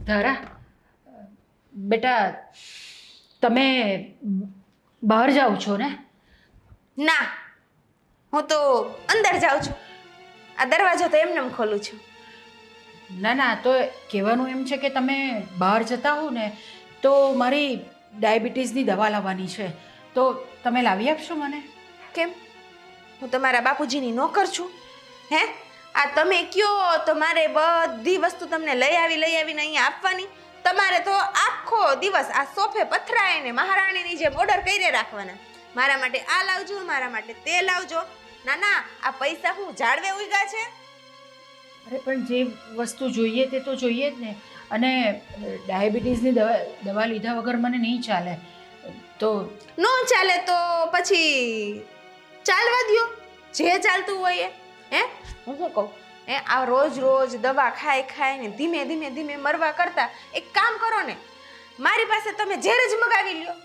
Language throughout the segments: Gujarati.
ધારા બેટા તમે બહાર જાઓ છો ને? ના, હું તો અંદર જાઉં છું. આ દરવાજો તો એમને ખોલું છું. ના ના, તો કહેવાનું એમ છે કે તમે બહાર જતા હો ને તો મારી ડાયાબિટીસની દવા લાવવાની છે, તો તમે લાવી આપશો મને? કેમ? હું તમારા બાપુજીની નોકર છું? હે? આ તમે કયો તો મારે બધી વસ્તુ તમને લઈ આવીને અહીંયા આપવાની? તમારે તો આખો દિવસ આ સોફે પથરાઈને મહારાણીની જેમ ઓર્ડર કરી રાખવાના. મારા માટે આ લાવજો, મારા માટે તે લાવજો. ના ના, આ પૈસા હું ઝાડવે ઉગ્યા છે? અરે પણ જે વસ્તુ જોઈએ તે તો જોઈએ જ ને, અને ડાયાબિટીસની દવા લીધા વગર મને નહીં ચાલે. તો નો ચાલે તો પછી ચાલવા દ્યો, જે ચાલતું હોય એ. હે, હું શું કહું, આ રોજ દવા ખાઈને ધીમે મરવા કરતા એક કામ કરો ને, મારી પાસે તમે ઝેર જ મગાવી લ્યો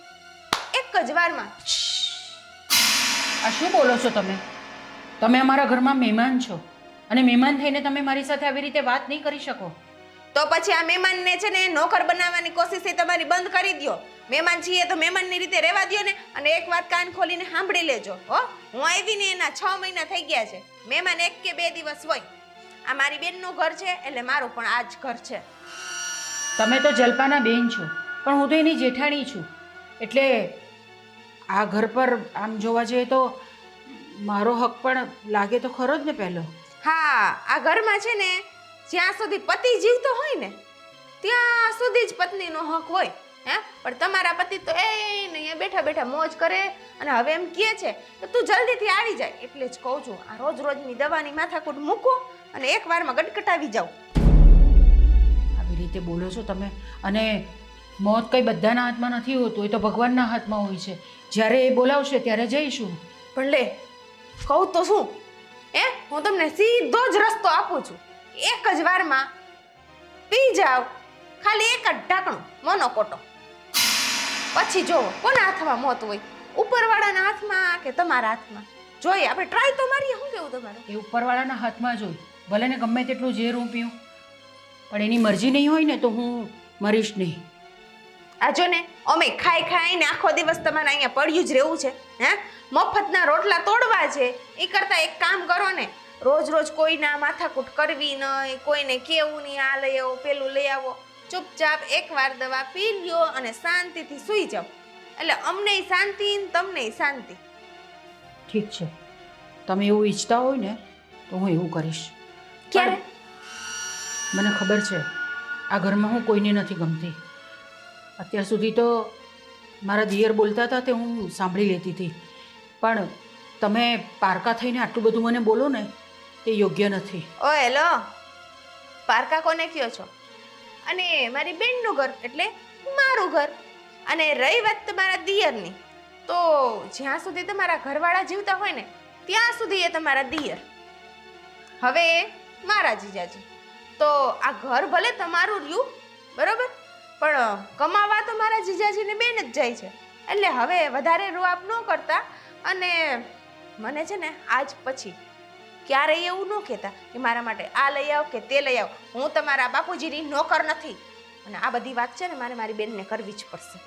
એક જ વારમાં. આ શું બોલો છો તમે? તમે અમારા ઘરમાં મહેમાન છો, અને મહેમાન થઈને તમે મારી સાથે આવી રીતે વાત નહીં કરી શકો. તો પછી આ મહેમાનને છે ને નોકર બનાવવાની કોશિશ એ તમારી બંધ કરી દો. મહેમાન છીએ તો મહેમાનની રીતે રહેવા દો ને. અને એક વાત કાન ખોલીને સાંભળી લેજો હો, હું આવીને એના 6 મહિના થઈ ગયા છે. મહેમાન 1 કે 2 દિવસ હોય. આ મારી બેનનું ઘર છે એટલે મારું પણ આ જ ઘર છે. તમે તો જલપાના બેન છો, પણ હું તો એની જેઠાણી છું, એટલે આ ઘર પર આમ જોવા જઈએ તો મારો હક પણ લાગે તો ખરો જ ને પહેલો. હા, આ ઘરમાં છે ને જ્યાં સુધી પતિ જીવતો હોય ને ત્યાં સુધી જ પત્નીનો હક હોય. હે, પણ તમારા પતિ તો અહીંયા બેઠા મોજ કરે, અને હવે એમ કહે છે કે તું જલ્દીથી આવી જાય. એટલે જ કહું છું, આ રોજની દવાની માથાકૂટ મૂકો અને એક વારમાં ગટગટાવી જાઓ. આવી રીતે બોલો છો તમે, અને મોત કંઈ બધાના હાથમાં નથી હોતું, એ તો ભગવાનના હાથમાં હોય છે. જ્યારે એ બોલાવશે ત્યારે જઈશું. પણ લે, કહું તો શું, હું તમને સીધો જ રસ્તો આપું છું. એક જ વારમાં પી જાવ, ખાલી એક જ ઢાંકણું મોનોકોટો. પછી જોવો કોના હાથમાં મોત હોય, ઉપરવાળાના હાથમાં કે તમારા હાથમાં. જોઈએ, આપણે ટ્રાય તો મારીએ. શું કેવું તમારું? એ ઉપરવાળાના હાથમાં જ હોય, ભલે ને ગમે તેટલું ઝેર હું પીઉં, પણ એની મરજી નહીં હોય ને તો હું મરીશ નહીં. આ જો ને, અમે ખાઈને આખો દિવસ તમારે અહીંયા પડ્યું જ રહેવું છે. હે, મફતના રોટલા તોડવા છે. એ કરતાં એક કામ કરો ને, રોજ કોઈના માથાકૂટ કરવી નહીં, કોઈને કેવું નહીં આ લઈ આવો પેલું લઈ આવો. ચૂપચાપ એકવાર દવા પી લ્યો અને શાંતિથી સૂઈ જાઓ. એટલે અમનેય શાંતિ ને તમનેય શાંતિ. ઠીક છે, તમે એવું ઈચ્છતા હોય ને તો હું એવું કરીશ. ક્યારે? મને ખબર છે આ ઘરમાં હું કોઈને નથી ગમતી. અત્યાર સુધી તો મારા દિયર બોલતા હતા તે હું સાંભળી લેતી હતી, પણ તમે પારકા થઈને આટલું બધું મને બોલો ને તે યોગ્ય નથી. ઓય લો, પારકા કોને કયો છો? અને મારી બેનનું ઘર એટલે મારું ઘર. અને રહી વાત તમારા દિયરની, તો જ્યાં સુધી તમારા ઘરવાળા જીવતા હોય ને ત્યાં સુધી એ તમારા દિયર. હવે મારા જીજાજી તો આ ઘર ભલે તમારું રહ્યું બરોબર, પણ કમાવા તો મારા જીજાજીને બેન જ જાય છે. એટલે હવે વધારે રૂઆબ ન કરતા, અને મને છે ને આજ પછી ક્યારેય એવું ન કહેતા કે મારા માટે આ લઈ આવ કે તે લઈ આવ. હું તમારા બાપુજીની નોકર નથી, અને આ બધી વાત છે ને મારે મારી બેનને કરવી જ પડશે.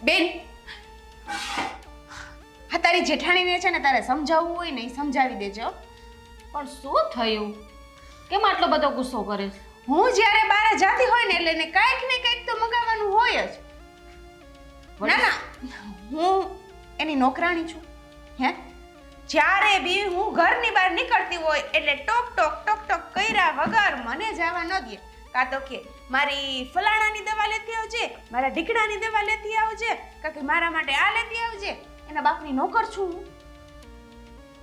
બેન, હા, તારી જેઠાણીને છે ને તારે સમજાવવું હોય ને એ સમજાવી દેજો. પણ શું થયું? કેમ આટલો બધો ગુસ્સો કરે છે? હું જ્યારે બહાર જાતી હોય ને એટલે એને કાંઈક ને કાંઈક તો મંગાવવાનું હોય જ. ના ના, હું એની નોકરાણી છું. હે, જ્યારે બી હું ઘરની બહાર નીકળતી હોય એટલે ટોક કર્યા વગર મને જવા ન દે. કાં તો કે મારી ફલાણાની દવા લેતી આવજે, મારા ઢીકડાની દવા લેતી આવજે, કાં કે મારા માટે આ લેતી આવજે. એના બાપની નોકર છું હું.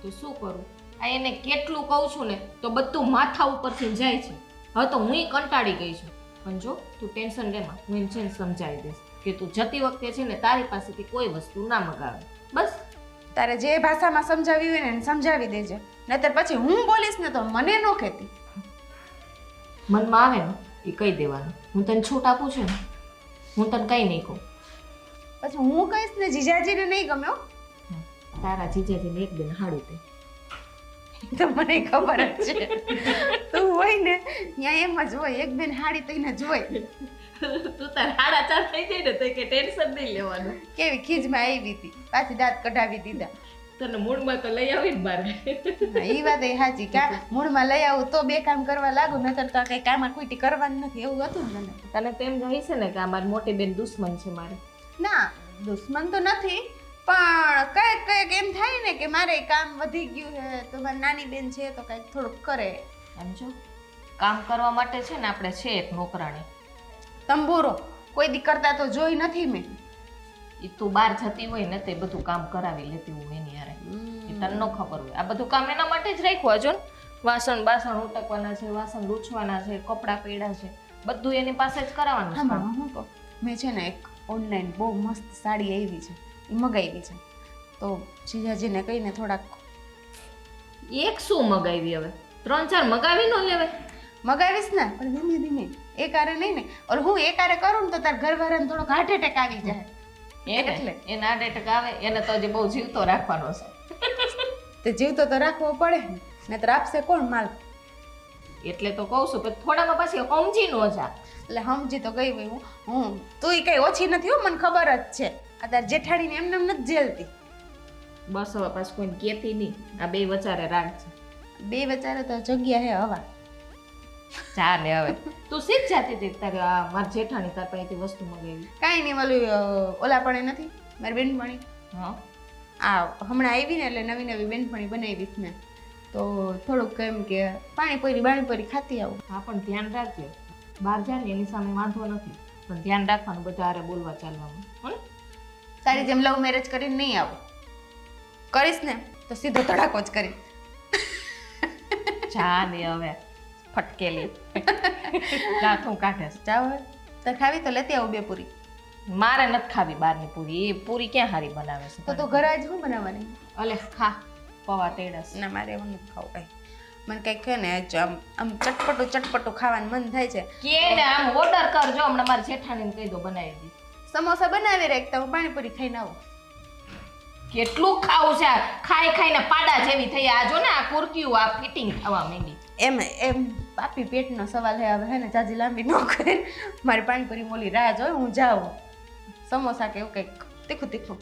તો શું કરું? આ એને કેટલું કહું છું ને તો બધું માથા ઉપરથી જાય છે. હવે તો હું કંટાળી ગઈ છું. પણ જો તું ટેન્શન લેમાં, હું એને છે ને સમજાવી દઈશ કે તું જતી વખતે છે ને તારી પાસેથી કોઈ વસ્તુ ના મગાવે. બસ તારે જે ભાષામાં સમજાવી હોય ને એને સમજાવી દેજે, નહીતર પછી હું બોલીશ ને તો મને ન કહેતી. મનમાં આવે ને એ કહી દેવાનું. હું તને છૂટ આપું છું ને, હું તને કંઈ નહીં કહું. પછી હું કહીશ ને જીજાજીને નહીં ગમે હો. તારા જીજાજીને એક બેન હાડું તે તો મને ખબર જ છે તું હોય ને ત્યાં એમ જ હોય, એક બેન હાડી તઈને જ હોય. તું તાર હાડા ચાર થઈ જાય ને તો કે ટેન્શન નહીં લેવાનું. કેવી ખીજમાં આવી હતી, પાછી દાંત કઢાવી દીધા. તને મૂળમાં તો લઈ આવી ને બાર. એ વાત એ સાચી, કા મૂળમાં લઈ આવું તો બે કામ કરવા લાગુ, નતર તો કઈ કામ કોઈ કરવાનું નથી, એવું હતું ને મને. તને તેમ જાય છે ને કે આ મારી મોટી બેન દુશ્મન છે મારે. ના દુશ્મન તો નથી, પણ કઈક કઈક એમ થાય ને કે મારે કામ વધી ગયું છે તો મારી નાની બેન છે તો કઈક થોડુંક કરે. સમજો, કામ કરવા માટે છે ને આપણે છે એક નોકરાણી. તંબુરો કોઈ દી કરતા તો જોઈ નથી મેં. એ તું બહાર જતી હોય ને તે બધું કામ કરાવી લેતી હું એની હારે. એ તને ન ખબર હોય, આ બધું કામ એના માટે જ રાખ્યું. હજો ને વાસણ બાસણ ઉટકવાના છે, વાસણ લૂછવાના છે, કપડાં પડ્યા છે, બધું એની પાસે જ કરાવવાનું છે. હા હું કહું, મેં છે ને એક ઓનલાઈન બહુ મસ્ત સાડી આવી છે, એ મગાવી છે, તો જીજાજીને કહીને થોડાક. એક શું મગાવી? હવે 3-4 મગાવી ન લેવાય? મગાવીશ ને પણ ધીમે ધીમે, એકારે નહીં ને. ઓર હું એકારે કરું ને તો તાર ઘરવાળાને થોડોક હાર્ટ એટેક આવી જાય. એટલે એને હાર્ટ એટેક આવે એને તો હજી બહુ જીવતો રાખવાનો છે. તે જીવતો તો રાખવો પડે ને, નહીતર આપશે કોણ માલ. એટલે તો કહું છું, પણ થોડામાં પાછી સમજી ન જા. એટલે સમજી તો ગઈ હોય હું તું કઈ ઓછી નથી હો, મને ખબર જ છે. આ તાર જેઠાણીને એમને એમ નથી જેલતી. બસ હવે પાછું કોઈને કહેતી નહીં, આ બે વચારે રાખજે. બે વચારે તો જગ્યા હે હવા. ચાલે હવે તું સીધ જાતી હતી તારે આ મારી જેઠાણી તાર પાસેથી વસ્તુ મગાવી. કાંઈ નહીં, ઓલું ઓલા પણ નથી મારી બેનપણી. હા આ હમણાં આવી ને એટલે નવી નવી બેનપણી બનાવીશ ને, તો થોડુંક એમ કે પાણીપુરી બાણીપુરી ખાતી આવું. હા પણ ધ્યાન રાખજો, બહાર જાય ને એની સામે વાંધો નથી, પણ ધ્યાન રાખવાનું બધા હારે બોલવા ચાલવાનું. હો ને? તારી જેમ લવ મેરેજ કરીને નહીં આવું. કરીશ ને તો સીધો ધડાકો જ કરી. ચાલે હવે ફટકેલી દાંતું કાઢે છે. જાવ હવે તાર ખાવી તો લેતી આવું 2 પૂરી. મારે નથી ખાવી બહારની પૂરી. એ પૂરી ક્યાં હારી બનાવે છે? તો તું ઘરે જ શું બનાવવાની? અલે ખા પવા તેડસ. ના મારે એવું નથી ખાવું કાંઈ. મને કંઈક છે ને આમ આમ ચટપટું ચટપટું ખાવાનું મન થાય છે. કે ને આમ ઓર્ડર કરજો, હમણાં મારી જેઠાણીને કહી દો બનાવી દી. સમોસા બનાવી રાખતા હું પાણીપુરી ખાઈને આવું. કેટલું ખાવું છે? ખાઈ ખાઈને પાડા જેવી થઈ. આ જો ને આ કુર્તીઓ આ ફિટિંગ થવા માંડી. એમ પાપી પેટનો સવાલ હે. હવે હે ને જાજી લાંબી ન કરે, મારી પાણીપુરી મોલી રાહ જોઈ, હું જાઉં. સમોસા કે એવું કંઈક તીખું તીખું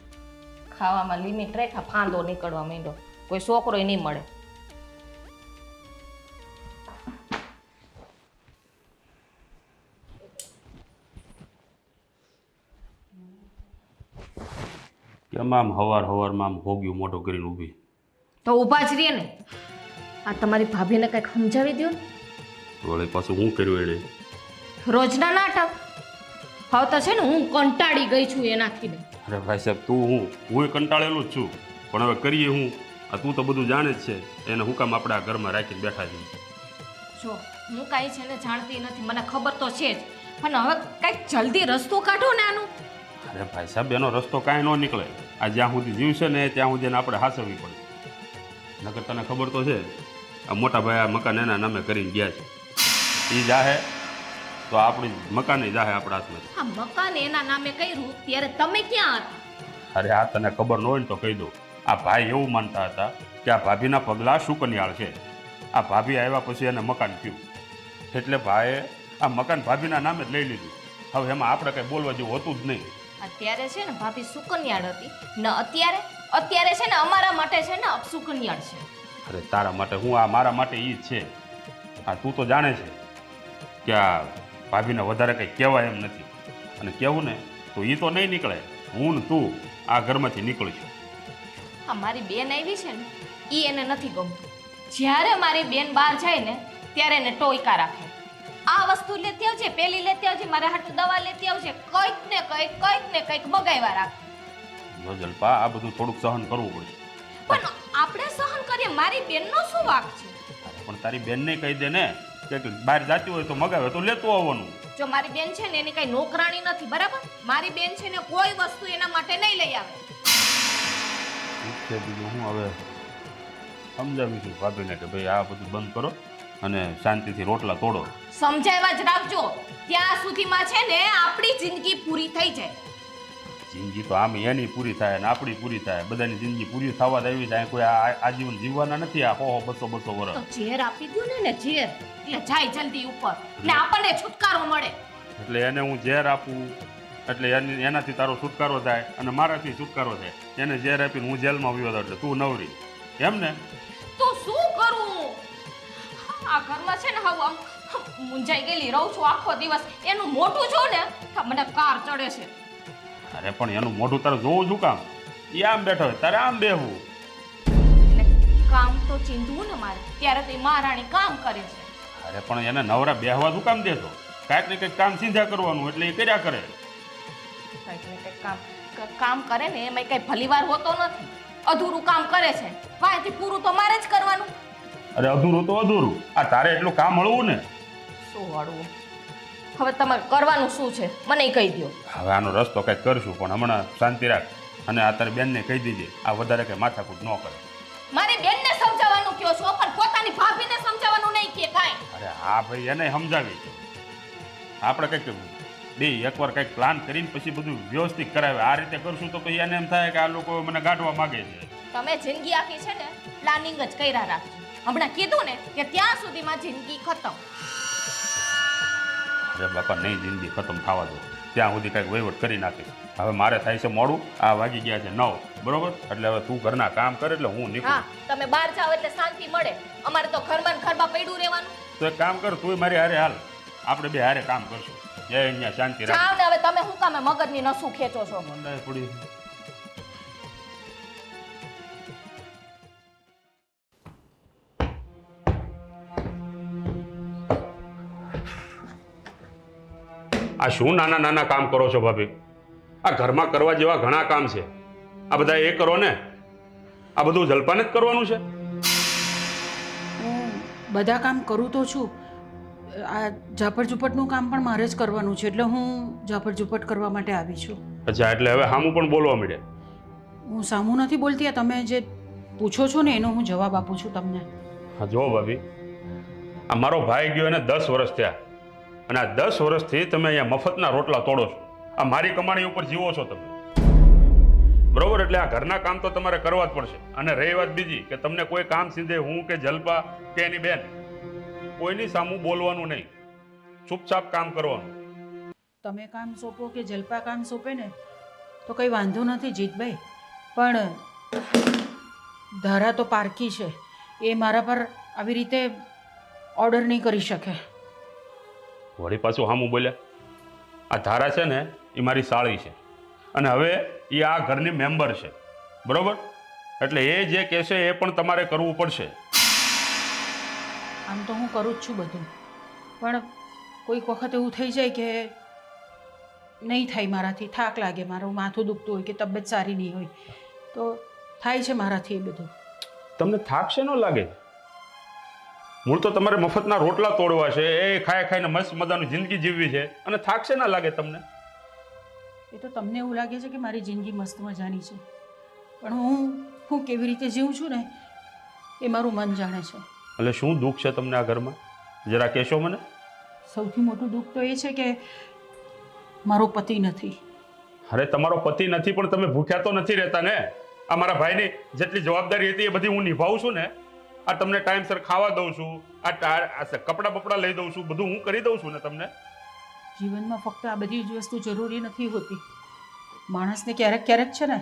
ખાવામાં લિમિટ રેખા, ફાંદો નીકળવા માંડ્યો, કોઈ છોકરોય નહીં મળે. કેમ આમ હવારમાં આમ હોગ્યું મોઢું કરીને ઊભી? તો ઊભા જ રહીએ ને. આ તમારી ભાભીને કંઈક સમજાવી દો ને. વળી પાછું હું કર્યું એને? રોજના નાટક. હવે તો છે ને હું કંટાળી ગઈ છું એનાથી. અરે ભાઈ સાહેબ, હું કંટાળેલું જ છું, પણ હવે કરીએ હું? આ તું તો બધું જાણે જ છે, એને હું કામ આપણે આ ઘરમાં રાખીને બેઠા છીએ? જો હું કાંઈ છે ને જાણતી નથી, મને ખબર તો છે જ, પણ હવે કંઈક જલ્દી રસ્તો કાઢો ને આનું. અરે ભાઈ સાહેબ, એનો રસ્તો કાંઈ ન નીકળે. આ જ્યાં સુધી જીવશે ને ત્યાં સુધી એને આપણે હાસવવી પડે. નકર તને ખબર તો છે, આ મોટા ભાઈ આ મકાન એના નામે કરીને ગયા છે. એ જાહે તો આપણી મકાન જાહે આપણા હાથમાં. આ મકાન એના નામે કર્યું ત્યારે તમે ક્યાં હતા? અરે આ તને ખબર ન હોય ને તો કહી દઉં. આ ભાઈ એવું માનતા હતા કે આ ભાભીના પગલાં સુકન્યાળ છે. આ ભાભી આવ્યા પછી એને મકાન થયું, એટલે ભાઈએ આ મકાન ભાભીના નામે જ લઈ લીધું. હવે એમાં આપણે કંઈ બોલવા જેવું હોતું જ નહીં. અત્યારે છે ને ભાભી સુકન્યાળ હતી ને અત્યારે છે ને અમારા માટે છે ને અપસુકન્યાળ છે. અરે તારા માટે હું, આ મારા માટે એ જ છે. આ તું તો જાણે છે કે આ ભાભીને વધારે કંઈ કહેવાય એમ નથી, અને કહેવું ને તો એ તો નહીં નીકળે. હું ને તું આ ઘરમાંથી નીકળીશું. હા, મારી બેન આવી છે ને એ એને નથી ગમતું. જ્યારે મારી બેન બહાર જાય ને ત્યારે એને ટોયકા રાખે. આ વસ્તુ લેતી આવજે, પેલી લેતી આવજે, મારા હાટુ દવા લેતી આવજે, કંઈક ને કંઈક મગાવ્યા રાખે. જો જલપા, આ બધું થોડુંક સહન કરવું પડશે. પણ આપણે સહન કરીએ, મારી બેનનો શું વાંક છે? અરે પણ તારી બેનને કહી દે ને કે બહાર જાતી હોય તો મગાવે તો લેતું આવવાનું. જો મારી બેન છે ને એની કઈ નોકરાણી નથી, બરાબર? મારી બેન છે ને કોઈ વસ્તુ એના માટે નહીં લઈ આવે. બીજું હું હવે સમજાવીશું ભાભીને કે ભાઈ આ બધું બંધ કરો અને શાંતિથી રોટલા તોડો. સમજાવ્યા જ રાખજો, ત્યાં સુધીમાં છે ને આપણી જિંદગી પૂરી થઈ જાય. જિંદગી તો આમ એની પૂરી થાય ને આપણી પૂરી થાય, બધાની જિંદગી પૂરી થવા દેવી થાય. કોઈ આજીવન જીવવાના નથી આ 100-200 વર્ષ. તો ઝેર આપી દો ને ઝેર, એટલે જાય જલ્દી ઉપર, એટલે આપણને છુટકારો મળે. એટલે એને હું ઝેર આપું એટલે એનાથી તારો છુટકારો થાય અને મારાથી છુટકારો થાય. એને ઝેર આપીને હું જેલમાં આવ્યો હતો એટલે તું નવરી, એમ ને? તો શું કરું? આ ઘરમાં છે ને હવે આમ મૂંઝાઈ ગયેલી રહું છું આખો દિવસ. એનું મોટું જો ને તો મને કાર ચડે છે. અરે પણ એનું મોઢું તારે જોવું છું કામ? એ આમ બેઠો હોય તારે આમ બેહવું. એટલે કામ તો ચીંધવું ને મારે, ત્યારે તો એ મહારાણી કામ કરે છે. અરે પણ એને નવરા બેહવા શું કામ દેતો? કાંઈક ને કંઈક કામ સીધા કરવાનું એટલે એ કર્યા કરે. કંઈક ને કંઈક કામ કરે ને એમાં કઈ ભલીવાર હોતો નથી. અધૂરું કામ કરે છે, વાંથી પૂરું તો મારે જ કરવાનું. અરે અધૂરું તો અધૂરું, આ તારે એટલું કામ મળવું ને. શું હળવું? હવે તમારે કરવાનું શું છે મને કહી દો. હવે આનો રસ્તો કંઈક કરશું, પણ હમણાં શાંતિ રાખ અને આ તારી બેનને કહી દીજે આ વધારે કંઈ માથાકૂટ ન કરે. મારી બેનને સમજાવવાનું કયો છો, પણ પોતાની ભાભીને સમજાવવાનું નહીં કે કાંઈ. અરે હા ભાઈ, એને સમજાવી. આપણે કંઈક બે એકવાર કંઈક પ્લાન કરીને પછી બધું વ્યવસ્થિત કરાવે. આ રીતે કરશું તો પછી એને એમ થાય કે આ લોકો મને ગાંઠવા માગે છે. તમે જિંદગી આખી છે ને પ્લાનિંગ જ કર્યા રાખજો. હમણાં કીધું ને કે ત્યાં સુધીમાં જિંદગી ખતમ. અરે બાપા, નહીં જિંદગી ખતમ થવા દો, ત્યાં સુધી કંઈક વહીવટ કરી નાખીશ. હવે મારે થાય છે મોડું, આ વાગી ગયા છે 9, બરોબર? એટલે હવે તું ઘરના કામ કરે એટલે હું નીકળું. હા, તમે બહાર જાઓ એટલે શાંતિ મળે. અમારે તો ઘરમાં ને ઘરમાં પડ્યું રહેવાનું. તો એક કામ કર, તું મારી હારે હાલ, આપણે બે હારે કામ કરશું. જય અહીંયા શાંતિ રાખ. જાઓ ને હવે તમે શું કામે મગજની નસું ખેંચો છો? મંડાય પડી. આ શું નાના નાના કામ કરો છો ભાભી? આ ઘરમાં કરવા જેવા ઘણા કામ છે. આ બધા એ કરો ને, આ બધું જલપાને જ કરવાનું છે. હું બધા કામ કરું તો છું. આ ઝાપડ ઝૂપટનું કામ પણ મારે જ કરવાનું છે, એટલે હું ઝાપડ ઝૂપટ કરવા માટે આવી છું. અચ્છા, એટલે હવે સામું પણ બોલવા માંડે? હું સામું નથી બોલતી, આ તમે જે પૂછો છો ને એનો હું જવાબ આપું છું તમને. હા જો ભાભી, આ મારો ભાઈ ગયો એને 10 વર્ષ થયા અને આ 10 વર્ષથી તમે અહીંયા મફતના રોટલા તોડો છો. આ મારી કમાણી ઉપર જીવો છો તમે, બરોબર? એટલે આ ઘરના કામ તો તમારે કરવા જ પડશે. અને રહી વાત બીજી કે તમને કોઈ કામ સીધે હું કે જલપા કે એની બેન કોઈની સામું બોલવાનું નહીં, ચૂપચાપ કામ કરવાનું. તમે કામ સોંપો કે જલપા કામ સોંપે ને તો કંઈ વાંધો નથી જીતભાઈ, પણ ધારા તો પારકી છે, એ મારા પર આવી રીતે ઓર્ડર નહીં કરી શકે. વળી પાછું સામું બોલ્યા? આ ધારા છે ને એ મારી સાળી છે અને હવે એ આ ઘરની મેમ્બર છે, બરોબર? એટલે એ જે કહેશે એ પણ તમારે કરવું પડશે. આમ તો હું કરું જ છું બધું, પણ કોઈક વખત એવું થઈ જાય કે નહીં થાય મારાથી, થાક લાગે, મારું માથું દુખતું હોય કે તબિયત સારી નહીં હોય તો થાય છે મારાથી એ બધું. તમને થાક શેનો લાગે? મૂળ તો તમારે મફતના રોટલા તોડવા છે, એ ખાઈ ખાઈને મસ્ત મજાની જિંદગી જીવવી છે અને થાક શેના લાગે તમને? એ તો તમને એવું લાગે છે કે મારી જિંદગી મસ્ત મજાની છે, પણ હું કેવી રીતે જીવું છું ને એ મારું મન જાણે છે. એટલે શું દુઃખ છે તમને આ ઘરમાં? જરા કહેશો મને. સૌથી મોટું દુઃખ તો એ છે કે મારો પતિ નથી. અરે તમારો પતિ નથી પણ તમે ભૂખ્યા તો નથી રહેતા ને? આ મારા ભાઈની જેટલી જવાબદારી હતી એ બધી હું નિભાવું છું ને. આ તમને ટાઈમસર ખાવા દઉં છું, આ કપડાં બપડા લઈ દઉં છું, બધું હું કરી દઉં છું ને તમને. જીવનમાં ફક્ત આ બધી જ વસ્તુ જરૂરી નથી હોતી, માણસને ક્યારેક ક્યારેક છે ને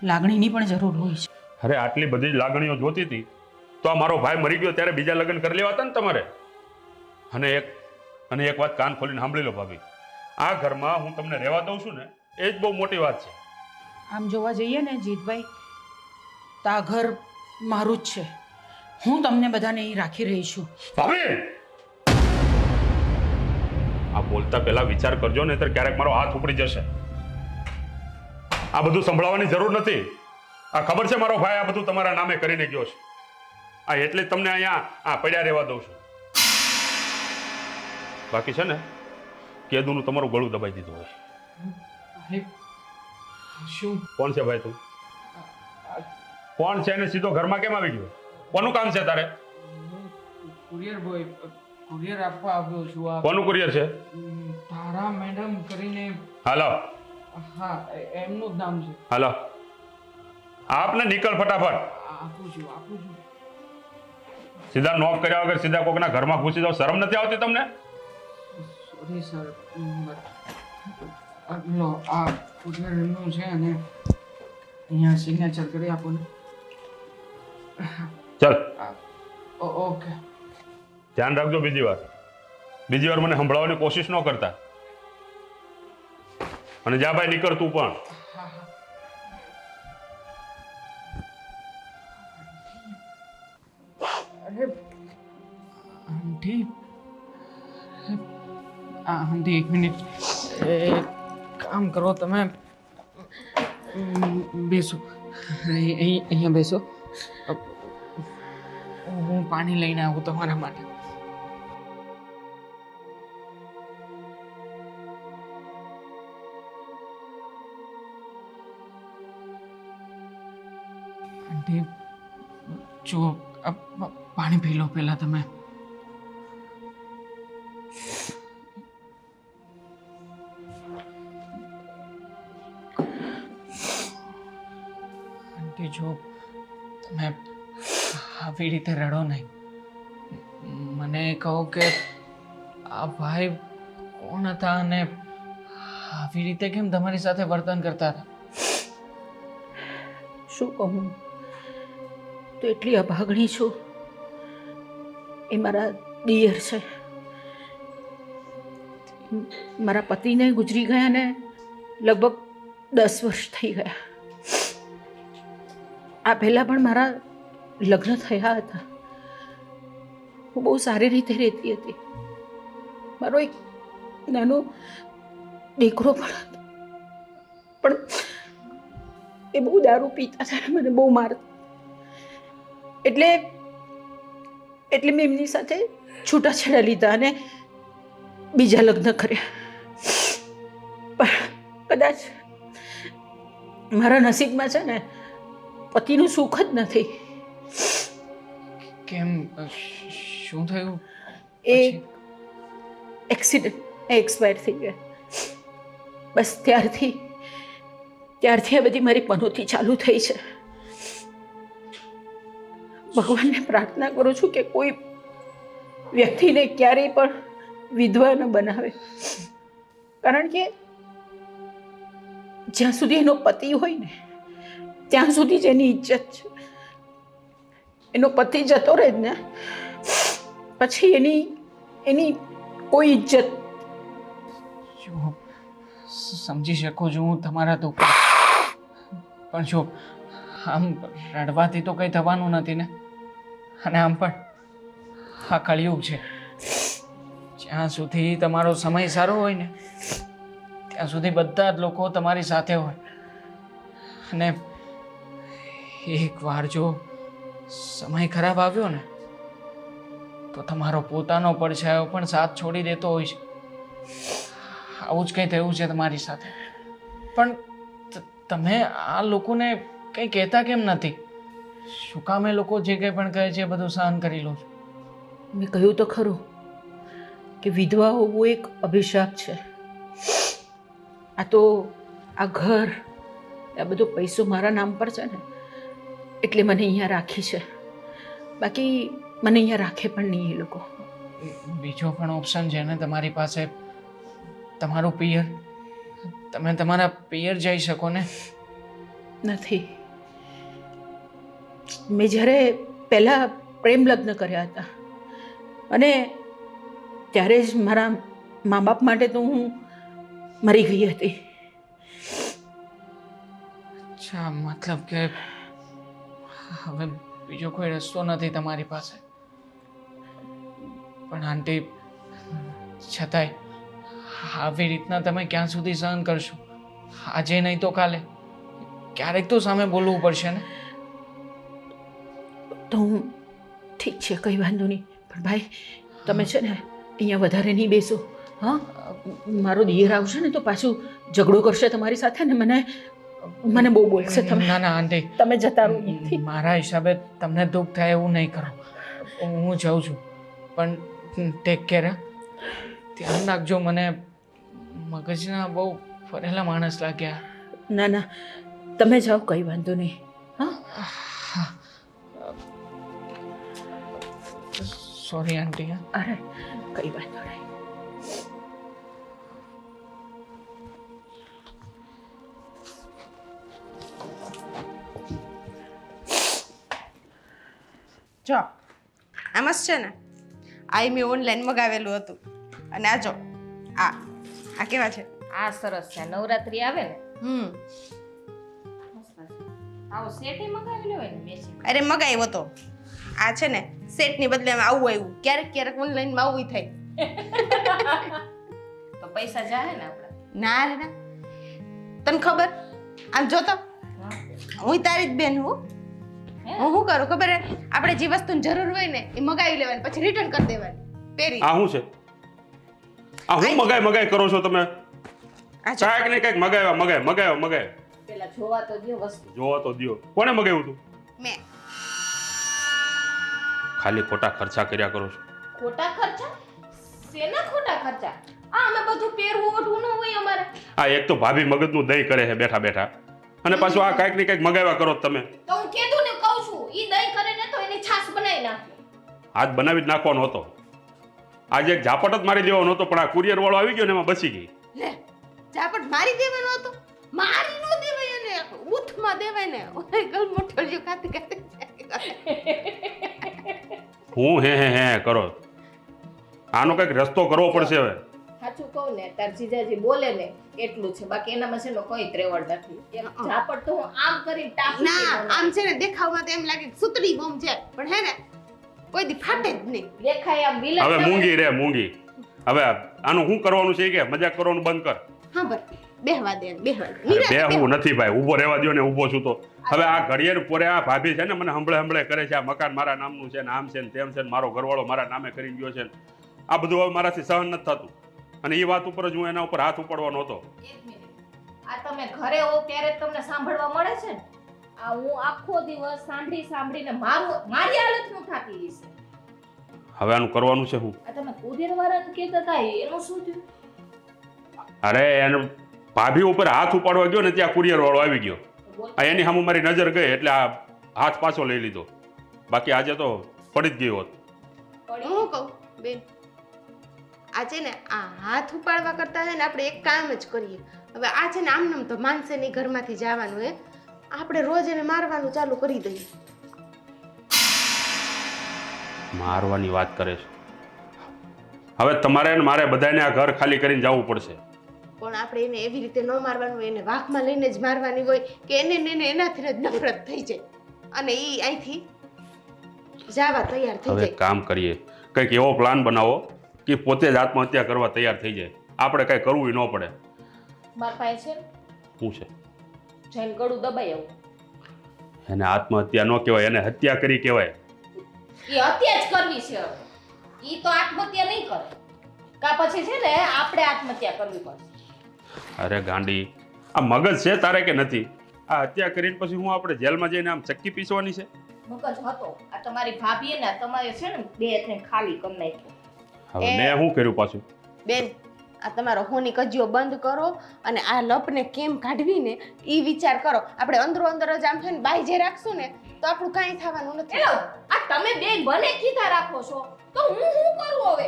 લાગણીની પણ જરૂર હોય છે. અરે આટલી બધી જ લાગણીઓ જોતી હતી તો આ મારો ભાઈ મરી ગયો ત્યારે બીજા લગ્ન કરી લેવા હતા ને તમારે. અને એક વાત કાન ખોલીને સાંભળી લો ભાભી, આ ઘરમાં હું તમને રહેવા દઉં છું ને એ જ બહુ મોટી વાત છે. આમ જોવા જઈએ ને જીતભાઈ, તો આ ઘર મારું જ છે, હું તમને બધાને અહીં રાખી રહી છું. ભાભી, આ બોલતા પહેલા વિચાર કરજો, નહીતર ક્યારેક મારો હાથ ઉપડી જશે. આ બધું સંભળાવવાની જરૂર નથી. આ ખબર છે મારો ભાઈ આ બધું તમારા નામે કરીને ગયો છે. આ એટલે જ તમને અહીંયા પડ્યા રહેવા દઉં છું. બાકી છે ને કેદુનું તમારું ગળું દબાઈ દીધું હોય. શું? કોણ છે ભાઈ તું? કોણ છે ને સીધો ઘરમાં કેમ આવી ગયો? કોનું કામ છે તારે? કુરિયર બોય, કુરિયર આપવા આવ્યો છું. આ કોનું કુરિયર છે? તારા મેડમ કરીને. હાલો, હા એમનું જ નામ છે. હાલો આપને નીકળ ફટાફટ. આપું છું. સીધા નોક કર્યા વગર સીધા કોકના ઘરમાં ઘૂસી જાવ, શરમ નથી આવતી તમને? Sorry sir. લો આ કુરિયરનું છે અને અહીંયા સિગ્નેચર કરી આપો ને. ચાલ ઓકે. ધ્યાન રાખજો બીજી વાર મને સંભળાવવાની કોશિશ ન કરતા. અને જા ભાઈ નીકળ તું પણ. અરે આંટી, આંટી એક મિનિટ. કામ કરો તમે. બેસો અહીંયા બેસો. હું પાણી લઈને આવું તમારા માટે. આંટી જો પાણી પી લો પહેલા તમે. આંટી જો તમે આવી રીતે રડો નહીં. મને કહો કે આ ભાઈ કોણ હતા અને આવી રીતે કેમ તમારી સાથે વર્તન કરતા હતા? શું કહું, તો એટલી અભાગણી છું. એ મારા દિયર છે. મારા પતિને ગુજરી ગયા ને લગભગ 10 વર્ષ થઈ ગયા. આ પહેલાં પણ મારા લગ્ન થયા હતા. હું બહુ સારી રીતે રહેતી હતી. મારો એક નાનો દીકરો પણ હતો. પણ એ બહુ દારૂ પીતા હતા, મને બહુ મારતા. એટલે મેં એમની સાથે છૂટાછેડા લીધા અને બીજા લગ્ન કર્યા. પણ કદાચ મારા નસીબમાં છે ને પતિનું સુખ જ નથી. કેમ? શું થયું? એ એક્સિડન્ટ એક્સપાયર થઈ ગયા. બસ ત્યારથી આ બધી મારી પનોતી ચાલુ થઈ છે. ભગવાનને પ્રાર્થના કરું છું કે કોઈ વ્યક્તિને ક્યારેય પણ વિધવા ન બનાવે. કારણ કે જ્યાં સુધી એનો પતિ હોય ને ત્યાં સુધી જ એની ઇજ્જત છે. એનો પતિ જતો રહે જ ને પછી એની કોઈ ઇજ્જત. જો સમજી શકું છું હું તમારા દુઃખ, પણ જો આમ રડવાથી તો કંઈ થવાનું નથી ને. અને આમ પણ આ કળિયુગ છે. જ્યાં સુધી તમારો સમય સારો હોય ને ત્યાં સુધી બધા જ લોકો તમારી સાથે હોય. અને એકવાર જો સમય ખરાબ આવ્યો ને તો તમારો પોતાનો પડછાયો પણ સાથ છોડી દેતો હોય છે. આવું જ કંઈ થયું છે તમારી સાથે. પણ તમે આ લોકોને કંઈ કહેતા કેમ નથી? શું કામ એ લોકો જે કંઈ પણ કહે છે એ બધું સહન કરી લો છો? મેં કહ્યું તો ખરું કે વિધવા હોવું એક અભિશાપ છે. આ તો આ ઘર આ બધો પૈસો મારા નામ પર છે ને એટલે મને અહીંયા રાખી છે. બાકી મને અહીંયા રાખે પણ નહીં એ લોકો. બીજો પણ ઓપ્શન છે ને તમારી પાસે, તમારું પિયર. તમે તમારા પિયર જઈ શકો ને. નથી. મેં જ્યારે પહેલાં પ્રેમ લગ્ન કર્યા હતા અને ત્યારે જ મારા મા બાપ માટે તો હું મરી ગઈ હતી. અચ્છા, મતલબ કે હવે બીજો કોઈ રસ્તો નથી તમારી પાસે. પણ આંટી, છતાંય આવી રીતના તમે ક્યાં સુધી સહન કરશો? આજે નહીં તો કાલે ક્યારેક તો સામે બોલવું પડશે ને. તો હું ઠીક છે, કંઈ વાંધો નહીં. પણ ભાઈ તમે છે ને અહીંયા વધારે નહીં બેસો. હા, મારો દિયર આવશે ને તો પાછું ઝઘડો કરશે તમારી સાથે ને મને બહુ બોલશે. તમે ના આંટી, તમે જતા રહો અહીંથી. મારા હિસાબે તમને દુઃખ થાય એવું નહીં કરો. હું જાઉં છું, પણ ટેક કેર. ધ્યાન રાખજો. મને મગજના બહુ ફરેલા માણસ લાગ્યા. ના ના, તમે જાઓ, કંઈ વાંધો નહીં. હા, સોરી આંટી. અરે કંઈ વાંધો નહીં. જો આ મસ્ત છે ને, આ મેં ઓનલાઈન મગાવેલું હતું. અને આ જો આ કેવા છે? આ સરસ છે. નવરાત્રી આવે ને આવો સેટ મંગાવેલો હોય ને મેચિંગ. અરે મગાવ્યો તો. આ છે ને સેટની બદલે આમાં આવું આવ્યું. ક્યારેક ક્યારેક ઓનલાઈનમાં આવું થાય. તો પૈસા જાય ને આપણા. ના રે ના, તને ખબર? આમ જો તો, હું તારી જ બેન હું. હું શું કરું ખબર હે? આપણે જે વસ્તુની જરૂર હોય ને એ મગાવી લેવાની, પછી રિટર્ન કરી દેવાની. પહેરી આ શું છે? આ હું મગાય કરો છો તમે? આ જો કાંઈક ને કાંઈક મગાવ્યા. પેલા જોવા તો દો વસ્તુ. જોવા તો દ્યો. કોને મગાવ્યું તું? મેં ખાલી ખોટા ખર્ચા કર્યા કરો છો. ખોટા ખર્ચા? શેના ખોટા ખર્ચા? આ અમે બધું પહેરવું ઓઢવું ન હોય અમારે. આ એક તો ભાભી મગજનું દહીં કરે છે બેઠા બેઠા, અને પાછું આ કાંઈક ને કાંઈક મગાવ્યા કરો છો તમે. તો હું કીધું ને, કહું છું, ઈ દહીં કરે ને તો એની છાશ બનાવી નાખો. હાથ બનાવી જ નાખવાનો હતો. આજે એક ઝાપટ જ મારી દેવાનો હતો, પણ આ કુરિયર વાળો આવી ગયો ને એમાં બચી ગઈ. લે ઝાપટ મારી દેવાનો હતો. મારી નો દેવાય ને, ઉથમાં દેવાય ને. ઓય ગલ મોટો ખાતી હું હે કરો. આનો કંઈક રસ્તો કરવો પડશે હવે. સાચું કહું ને, તાર જીજાજી બોલે ને એટલું છે, બાકી એનામાં છે ને કોઈ ત્રેવડ નથી. એમ ઝાપટ તો હું આમ કરીને ટાંકી ના, આમ છે ને દેખાવમાં તો એમ લાગે કે સુતડી બોમ્બ છે, પણ હે ને કોઈ દી ફાટે જ નહીં. દેખાય આમ વિલન. હવે મૂંગી. હવે આનું શું કરવાનું છે કે મજાક કરવાનું બંધ કર. હા બસ બેહવા દે. બેહવું નથી ભાઈ, ઊભો રહેવા દ્યો ને. ઊભો છું તો હવે આ ઘડિયાળ પોરે આ ભાભી છે ને મને હંભળે કરે છે, આ મકાન મારા નામનું છે ને આમ છે ને તેમ છે ને મારો ઘરવાળો મારા નામે કરી ગયો છે ને આ બધું હવે મારાથી સહન નથી થતું. અને એ વાત ઉપર જ હું એના ઉપર હાથ ઉપાડવાનો હતો. એક મિનિટ, આ તમે ઘરે હો ત્યારે જ તમને સાંભળવા મળે છે ને. આ હું આખો દિવસ સાંભળીને મારી હાલત નું થાતી હશે. હવે આનું કરવાનું છે શું? આ તમે કુરિયર વાળાને કહેતા હતા એનું શું થયું? અરે એને ભાભી ઉપર હાથ ઉપાડવા ગયો ને ત્યાં કુરિયર વાળો આવી ગયો. આ એની સામે મારી નજર ગઈ એટલે આ હાથ પાછો લઈ લીધો. બાકી આજે તો પડી જ ગયો હોત. હું કહું બેન, આ છે ને આ હાથ ઉપાડવા કરતા છે ને આપણે એક કામ જ કરીએ. હવે આ છે ને આમનામ તો માનસે ની ઘરમાંથી જવાનું હે, આપણે રોજ એને મારવાનું ચાલુ કરી દઈએ. મારવાની વાત કરે છે. હવે તમારે ને મારે બધાને આ ઘર ખાલી કરીને જવું પડશે. પણ આપણે એને એવી રીતે ન મારવાનું હોય, એને વાંકમાં લઈને જ મારવાની હોય કે એને એનાથી જ નફરત થઈ જાય અને એ અહીંથી જવા તૈયાર થઈ હવે જાય. કામ કરીએ, કંઈક એવો પ્લાન બનાવો કે પોતે જ આત્મહત્યા કરવા તૈયાર થઈ જાય. આપણે કંઈ કરવું ન પડે. મારા પાસે છે શું છે? જઈને ગળું દબાઈ આવું. એને આત્મહત્યા ન કહેવાય, એને હત્યા કરી કહેવાય. એ હત્યા જ કરવી છે. ઈ તો આત્મહત્યા નહીં કરે. કા પછી છે ને આપણે આત્મહત્યા કરવી પડશે. અરે ગાંડી, આ મગજ છે તારે કે નથી? આ હત્યા કરીને પછી હું આપણે જેલમાં જઈને આમ ચક્કી પીસવાની છે? મગજ હતો. આ તમારી ભાભીએ ને તમારે છે ને બે હાથને ખાલી કરી નાખ્યો. હવે મેં શું કર્યું પાછું? બેન, આ તમારો હોની કજીઓ બંધ કરો અને આ લપને કેમ કાઢવી ને એ વિચાર કરો. આપણે અંદરો અંદર જ આમ છે ને બાઈ જે રાખશું ને તો આપણું કાંઈ થવાનું નથી. એલો, આ તમે બે બને કીધા રાખો છો તો હું શું કરું હવે?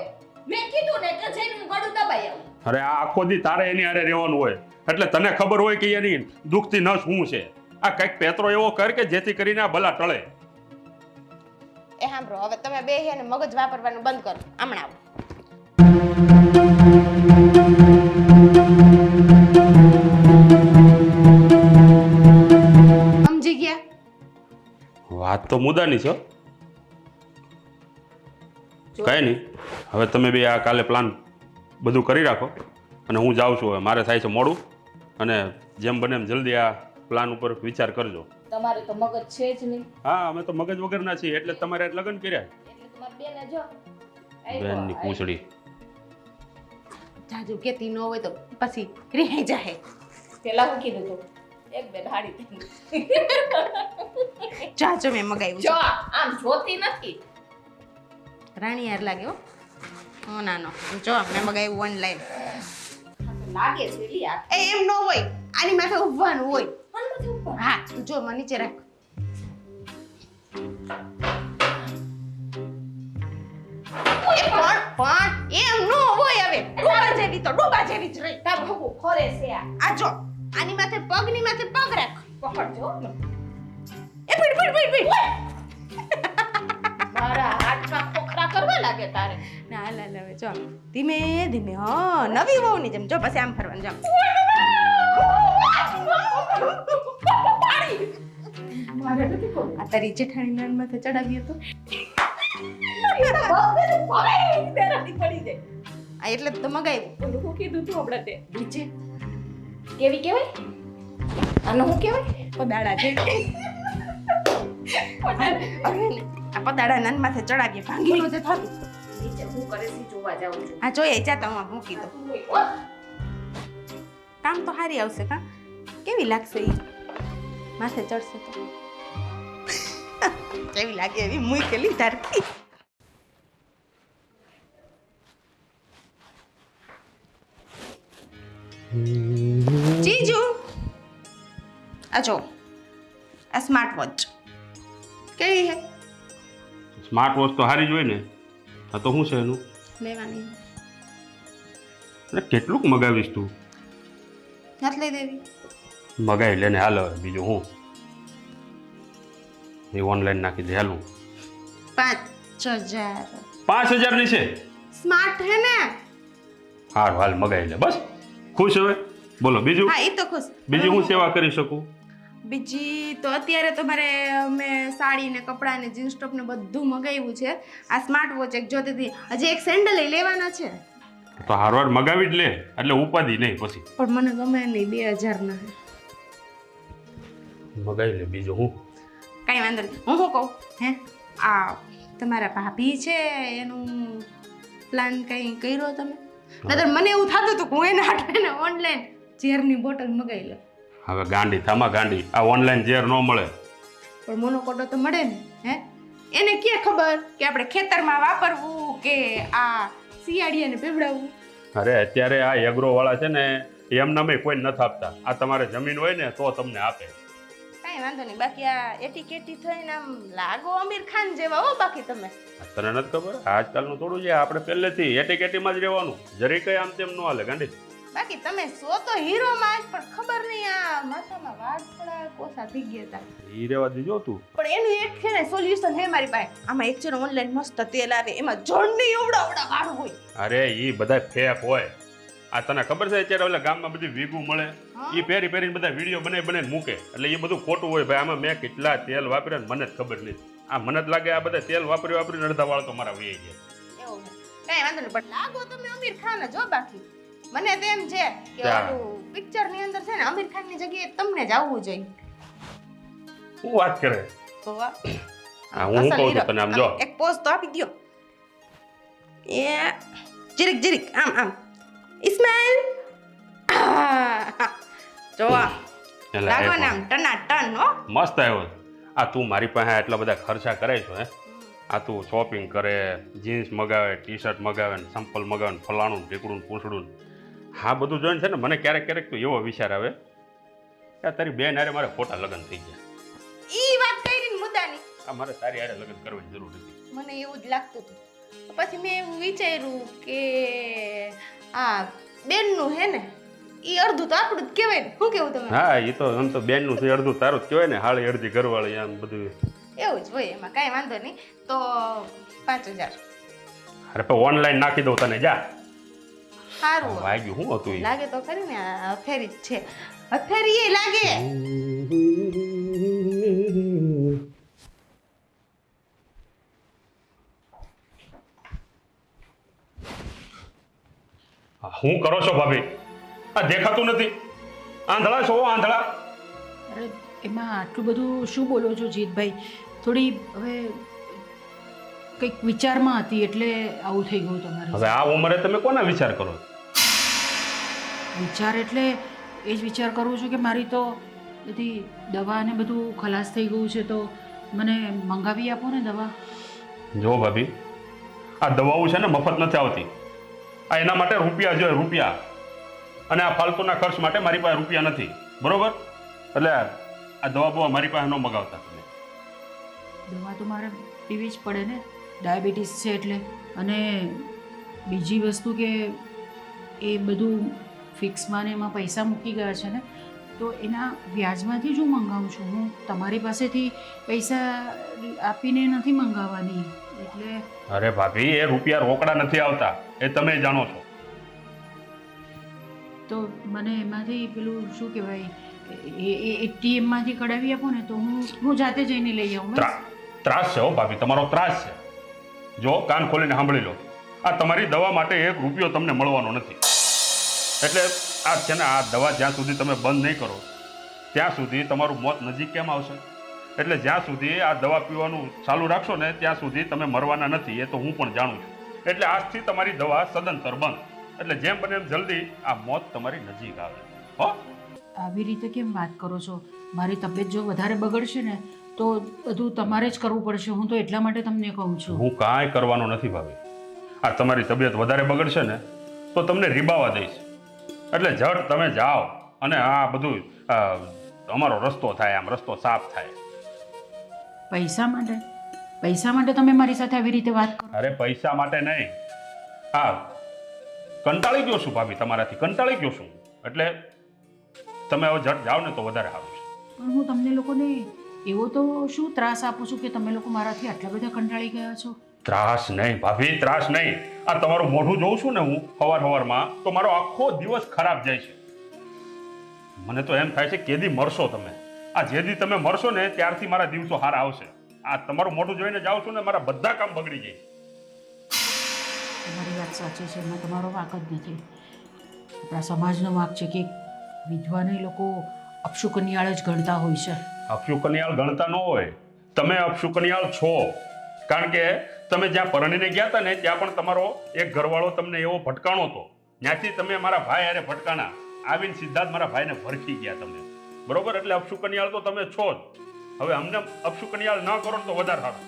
મેં કીધું ને કે જઈને હું ગળું દબાઈ આવું. અરે આ આખો દી તારે એની હારે રહેવાનું હોય એટલે તને ખબર હોય કે એની દુખતી નસ શું છે. આ કંઈક પેતરો એવો કર કે જેથી કરીને આ ભલા ટળે. એ સાંભળો, હવે તમે બે હે ને મગજ વાપરવાનું બંધ કરો. હમણાં આવો. સમજી ગયા? વાત તો મુદ્દાની છે. કઈ નહીં, હવે તમે બે આ કાલે પ્લાન બધું કરી રાખો અને હું જાઉં છું. હવે મારે થાય છે મોડું, અને જેમ બને એમ જલ્દી આ પ્લાન ઉપર વિચાર કરજો. તમારે તો મગજ છે જ નહીં. હા, અમે તો મગજ વગરના છીએ એટલે તમારે આજ લગ્ન કર્યા. એટલે તમારી બેને જો બેનની પૂંછડી. જાજુ કેતી ન હોય તો પછી રહી જાય. પેલા હું કીધું તું એક બે ઢાળી જાજો મેં મગાવ્યું જો છે. આમ જોતી નથી. રાણી યાર લાગે હો. નાનો જો મેં મગાવ્યું ઓનલાઈન. લાગે છે લી આ એ એમ ન હોય, આની માથે ઊભવાનું હોય. નથી ઉપર હા તું જો મને નીચે રાખ. પણ એમ ન હોય. હવે ડોબા જેવી તો ડોબા જેવી જ રહી. તાર ભગું ખોરે છે આ આ જો આની માથે પગની માથે પગ રાખ. પકડજો એ પીડ. મારા હાથમાં ખોખરા કરવા લાગે તારે ના લા લા જો ધીમે ધીમે. હા નવી વહુની જેમ જો પછી આમ ફરવાનું જામ. મારે નથી કોઈ આ તારી જેઠાણી નાન માથે ચડાવ્યો તો પડી જાય આ એટલે જ તો મગાવ્યું. ઓલું હું કીધું તું હમણાં તે નીચે કેવી કહેવાય આનો હું કહેવાય પદાડા છે. હવે આ પદાડા નાન માથે ચડાવીએ ભાંગી નો જે થતું. નીચે હું કરે છે જોવા જાઉં છું આ જોઈએ જાતા હું મૂકી દો. કામ તો હારી આવશે કા કેવી લાગશે ઈ માથે ચડશે તો કેવી લાગે એવી મૂકેલી ધરતી. જીજુ આ જો આ સ્માર્ટ વોચ કેવી હે? સ્માર્ટ વોચ તો સારી જ હોય ને. આ તો શું છે એનું? લેવાની એટલે કેટલુંક મગાવીશ તું? નથી લઈ દેવી. મગાવી લેને હાલ હવે બીજું હું એ ઓનલાઈન નાખી દે હાલું. 5000 5,000 ની છે? સ્માર્ટ હે ને? હારું હાલ મગાવી લે બસ. ખુશ હવે? બોલો બીજું. હા એ તો ખુશ. બીજી હું સેવા કરી શકું? બીજી તો અત્યારે તો મારે મેં સાડી ને કપડાં ને જીન્સ ટોપ ને બધું મગાવ્યું છે. આ સ્માર્ટ વોચ એક જોતી હતી. હજી એક સેન્ડલ લેવાના છે તો હારવાર મગાવી જ લે એટલે ઉપાધિ નહીં પછી. પણ મને ગમે નહીં. 2000 ના મગાવી લે બીજું હું. કાંઈ વાંધો નહીં. હું શું કહું હે આ તમારા ભાભી છે એનું પ્લાન કંઈ કર્યો તમે? નતર મને એવું થતું હતું કે હું એના હાટને ઓનલાઈન ઝેરની બોટલ મગાવી લઉં. હવે ગાંડી થામા ગાંડી આ ઓનલાઈન ઝેર ન મળે. પણ મોનોકોટો તો મળે ને. હે એને કે ખબર કે આપણે ખેતરમાં વાપરવું કે આ શિયાળીયાને પીવડાવવું. અરે અત્યારે આ એગ્રો વાળા છે ને એમનામાં કોઈ નથી આપતા. આ તમારે જમીન હોય ને તો તમને આપે. કાંઈ વાંધો નહીં. બાકી આ એટીકેટી થઈને આમ લાગો આમિર ખાન જેવા હો. બાકી તમે તને નથી ખબર આજકાલનું થોડું છે આપણે પહેલેથી એટીકેટીમાં જ રહેવાનું. જરી કઈ આમ તેમ ન હાલે ગાંડી. બાકી તમે સો તો હીરો માં પણ ખબર નહીં આ માથામાં વાળ થોડા કોસા થઈ ગયા હતા. ઈ રેવા દીજો તું. પણ એનું એક છે ને સોલ્યુશન હે મારી પાસે. આમાં એક છે ને ઓનલાઈન મસ્ત તેલ આવે એમાં જણની એવડા વાળ હોય. અરે ઈ બધા ફેક હોય. આ તને ખબર છે અત્યારે ઓલા ગામમાં બધી વીગું મળે ઈ પહેરીને બધા વિડીયો બનાવીને મૂકે એટલે એ બધું ખોટું હોય ભાઈ. આમાં મેં કેટલા તેલ વાપર્યા ને મને જ ખબર નહીં. આ મને જ લાગે આ બધા તેલ વાપરીને અડધા વાળ તો મારા વહી ગયા. એવું કાંઈ વાંધો નહીં. પણ લાગો તમે આમિર ખાન જ હો. બાકી મને તો એમ છે કે ઓલું પિક્ચર ની અંદર છે ને આમિર ખાન ની જગ્યાએ તમને જ આવવું જોઈએ. શું વાત કરે? તો હા હું કહું છું તને આમ જો એક પોઝ તો આપી દો. એ જીરીક આમ ઇસ્માઇલ જોવા લાગો ને આમ ટનાટન હો. મસ્ત આવ્યો. આ તું મારી પાસે આટલા બધા ખર્ચા કરે છો હે? આ તું શોપિંગ કરે, જીન્સ મગાવે, ટી શર્ટ મગાવે ને સંપલ મગાવે ને ફલાણું ઢીકડું પૂછડું. હા બધું જોઈને છે ને મને ક્યારેક તો એવો વિચાર આવે કે તારી બેન હારે મારે ખોટા લગ્ન થઈ ગયા. ઈ વાત કરી ને મુદ્દાની. આ મારે તારી હારે લગ્ન કરવાની જરૂર નથી. મને એવું જ લાગતું હતું. પછી મેં એવું વિચાર્યું કે આ બેનનું હે ને ઈ અડધું તો આપણું જ કહેવાય ને. શું કેવું તમે? હા એ તો આમ તો બેનનું છે અડધું તારું જ કહેવાય ને. હાળી અડધી ઘરવાળી આમ બધું એવું જ હોય. એમાં કાંઈ વાંધો નહીં. તો 5000 અરે પણ ઓનલાઈન નાખી દઉં તને જા. સારું વાગ્યું શું હતું લાગે તો ખરી ને. આ હથેરી જ છે. હથેરી એ લાગે. શું કરો છો ભાભી? આ દેખાતું નથી. આંધળા છો આંધળા. અરે એમાં આટલું બધું શું બોલો છો જીતભાઈ? થોડી હવે કંઈક વિચારમાં હતી એટલે આવું થઈ ગયું તમારે. હવે આ ઉંમરે તમે કોના વિચાર કરો? વિચાર એટલે એ જ વિચાર કરું છું કે મારી તો બધી દવા ને બધું ખલાસ થઈ ગયું છે તો મને મંગાવી આપો ને દવા. જો ભાભી આ દવાઓ છે ને મફત નથી આવતી. આ એના માટે રૂપિયા જોઈએ રૂપિયા. અને આ ફાલતુના ખર્ચ માટે મારી પાસે રૂપિયા નથી, બરોબર? એટલે આ દવા બવા મારી પાસે ન મગાવતા તમે. દવા તો મારે પીવી જ પડે ને, ડાયાબિટીસ છે એટલે. અને બીજી વસ્તુ કે એ બધું ફિક્સમાં ને એમાં પૈસા મૂકી ગયા છે ને, તો એના વ્યાજમાંથી જ હું મંગાવું છું. હું તમારી પાસેથી પૈસા આપીને નથી મંગાવવાની. એટલે અરે ભાભી, એ રૂપિયા રોકડા નથી આવતા, એ તમે જાણો છો. તો મને એમાંથી પેલું શું કહેવાય, એટીએમમાંથી કઢાવી આપો ને, તો હું જાતે જઈને લઈ આવું. ત્રાસ છે હો ભાભી, તમારો ત્રાસ છે. જો કાન ખોલીને સાંભળી લો, આ તમારી દવા માટે 1 રૂપિયો તમને મળવાનો નથી. એટલે આ છે ને, આ દવા જ્યાં સુધી તમે બંધ નહીં કરો ત્યાં સુધી તમારું મોત નજીક કેમ આવશે? એટલે જ્યાં સુધી આ દવા પીવાનું ચાલુ રાખશો ને ત્યાં સુધી તમે મરવાના નથી, એ તો હું પણ જાણું છું. એટલે આજથી તમારી દવા સદંતર બંધ. એટલે જેમ બને એમ જલ્દી આ મોત તમારી નજીક આવે. હો, આવી રીતે કેમ વાત કરો છો? મારી તબિયત જો વધારે બગડશે ને તો બધું તમારે જ કરવું પડશે. હું તો એટલા માટે તમને કહું છું. હું કાંઈ કરવાનો નથી ભાભી. આ તમારી તબિયત વધારે બગડશે ને તો તમને રીબાવા દઈશ. એટલે જડ તમે જાઓ અને આ બધું અમારો રસ્તો થાય, આમ રસ્તો સાફ થાય. પૈસા માટે તમે મારી સાથે આવી રીતે વાત કરો? અરે પૈસા માટે નહીં, હા કંટાળી ગયો છું ભાભી, તમારાથી કંટાળી ગયો છું. એટલે તમે હવે જટ જાઓ ને તો વધારે સારું છે. પણ હું તમને લોકોને એવો તો શું ત્રાસ આપું છું કે તમે લોકો મારાથી આટલા બધા કંટાળી ગયા છો? ત્રાસ નહીં ભાભી, ત્રાસ નહીં. આ તમારું મોઢું જોઉં છું ને હું સવારમાં તો મારો આખો દિવસ ખરાબ જાય છે. મને તો એમ થાય છે કેદી મરશો તમે. આ જેદી તમે મરશો ને ત્યારથી મારા દિવસો સારા આવશે. આ તમારું મોઢું જોઈને જાઉં છું ને મારા બધા કામ બગડી જાય. તમારી વાત સાચી છે, એમાં તમારો વાંક જ નથી. આપણા સમાજનો વાંક છે કે વિધવાને લોકો અપશુકન્યાળ જ ગણતા હોય છે. અપશુકન્યાળ ગણતા ન હોય, તમે અપશુકન્યાળ છો. કારણ કે તમે જ્યાં પરણીને ગયા હતા ને ત્યાં પણ તમારો એક ઘરવાળો તમને એવો ભટકાણો હતો. ત્યાંથી તમે મારા ભાઈ હારે ભટકાણા, આવીને સીધા જ મારા ભાઈને ભરખી ગયા તમે, બરોબર? એટલે અપશુકન્યાળ તો તમે છો જ. હવે અમને અપશુકન્યાળ ન કરો તો વધારે સારું.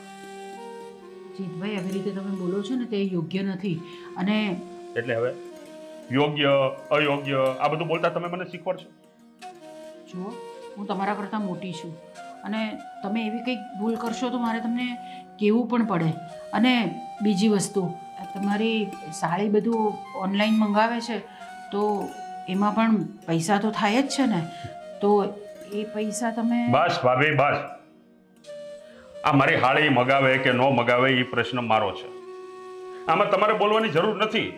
જીતભાઈ, આવી રીતે તમે બોલો છો ને તે યોગ્ય નથી. અને એટલે હવે યોગ્ય અયોગ્ય આ બધું બોલતા તમે મને શીખવાડશો? જુઓ, હું તમારા કરતાં મોટી છું અને તમે એવી કંઈક ભૂલ કરશો તો મારે તમને કહેવું પણ પડે. અને બીજી વસ્તુ, તમારી સાડી બધું ઓનલાઈન મંગાવે છે તો એમાં પણ પૈસા તો થાય જ છે ને, તો એ પૈસા તમે... બસ ભાભી બસ. આ મારી હાળી મગાવે કે ન મગાવે એ પ્રશ્ન મારો છે. આમાં તમારે બોલવાની જરૂર નથી.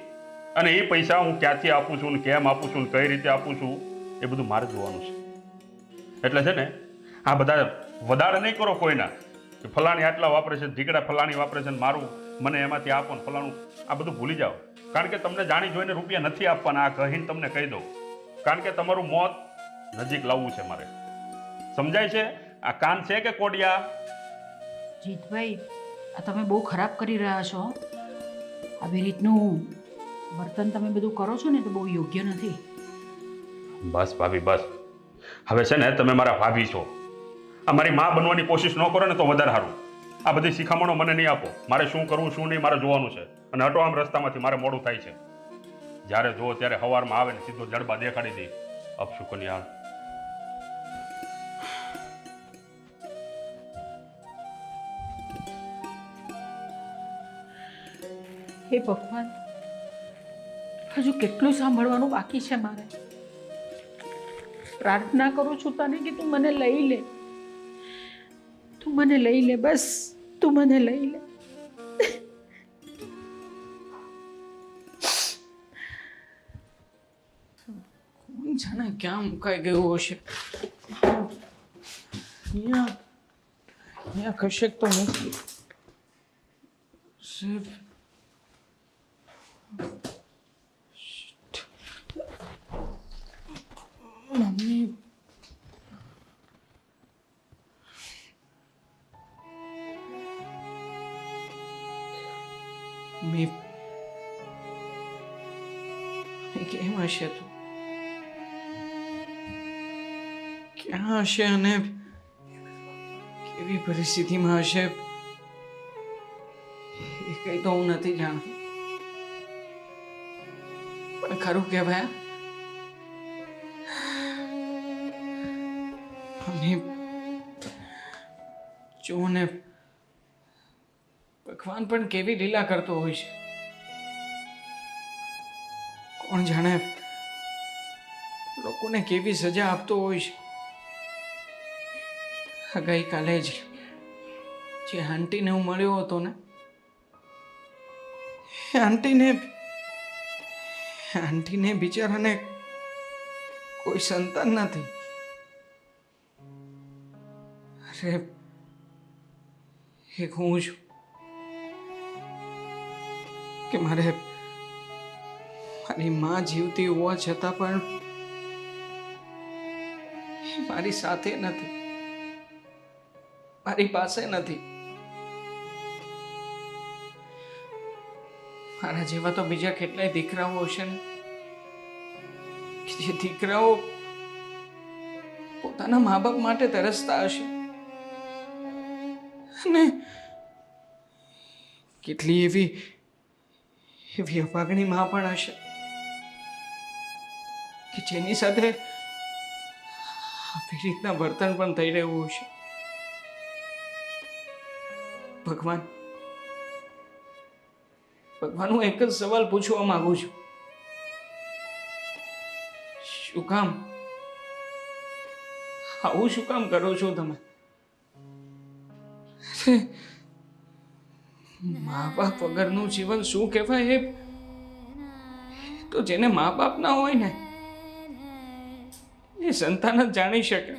અને એ પૈસા હું ક્યાંથી આપું છું ને કેમ આપું છું ને કઈ રીતે આપું છું એ બધું મારે જોવાનું છે. એટલે છે ને, આ બધા વધારે નહીં કરો કોઈના કે ફલાણી આટલા વાપરે છે, ઢીકડા ફલાણી વાપરે છે, મારું મને એમાંથી આપો ને ફલાણું. આ બધું ભૂલી જાઓ. કારણ કે તમને જાણી જોઈને રૂપિયા નથી આપવાના. આ કહીને તમને કહી દઉં, કારણ કે તમારું મોત નજીક લાવવું છે મારે. સમજાય છે? આ કાન છે કે કોડિયા? જીતભાઈ, આ તમે બહુ ખરાબ કરી રહ્યા છો. આવી રીતનું વર્તન તમે બધું કરો છો ને તો બહુ યોગ્ય નથી. બસ ભાભી બસ. હવે છે ને, તમે મારા ભાભી છો. આ મારી માં બનવાની કોશિશ ન કરો ને તો વધારે સારું. આ બધી શિખામણો મને નહીં આપો. મારે શું કરવું શું નહીં મારે જોવાનું છે. અને હટો આમ રસ્તામાંથી, મારે મોડું થાય છે. જ્યારે જુઓ ત્યારે સવારમાં આવે ને સીધો જડબા દેખાડી દે. અપશુકન્યાળ. હે ભગવાન, હજુ કેટલું સાંભળવાનું બાકી છે મારે. પ્રાર્થના કરું છું તને કે તું મને લઈ લે, તું મને લઈ લે, બસ તું મને લઈ લે. જાણે ક્યાં મુકાઈ ગયું હશે. અહીંયા કશેક તો મૂકી. મમ્મી, કેમ હશે તું? ક્યાં હશે અને કેવી પરિસ્થિતિમાં હશે એ કઈ તો હું નથી જાણતો. પણ ખરું કહેવાય, અને જો ને ભગવાન પણ કેવી લીલા કરતો હોય છે. કોણ જાણે લોકોને કેવી સજા આપતો હોય છે. ગઈકાલે જ જે આંટીને હું મળ્યો હતો ને, એ આંટીને બિચારાને કોઈ સંતાન નથી. અરે એક હું છું કે મારી માં જીવતી હોવા છતાં પણ મારી સાથે નથી, મારી પાસે નથી. મારા જેવા તો બીજા કેટલાય દીકરાઓ હશે ને, કે જે દીકરાઓ પોતાના મા બાપ માટે તરસતા હશે, અને કેટલી એવી અભાગણી માં પણ હશે કે જેની સાથે આવી રીતના વર્તન પણ થઈ રહ્યું હશે. ભગવાન, હું એક જ સવાલ પૂછવા માંગુ છું. શું કામ આવું શું કામ કરો છો તમે? મા બાપ વગરનું જીવન શું કહેવાય? એ તો જેને મા બાપ ના હોય ને, એ સંતાન જ જાણી શકે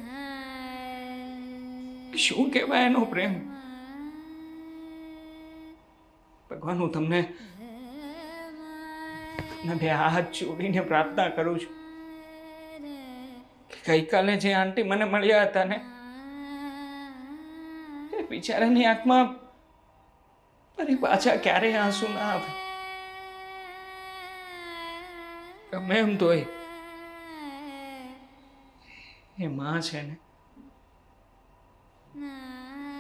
શું કહેવાય એનો પ્રેમ. ભગવાન, હું તમને બે હાથ જોડીને પ્રાર્થના કરું છું કે ગઈકાલે જે આંટી મને મળ્યા હતા ને, એ બિચારાની આંખમાં ફરી પાછા ક્યારેય આંસુ ના આવે. ગમે એમ તોય એ માં છે ને,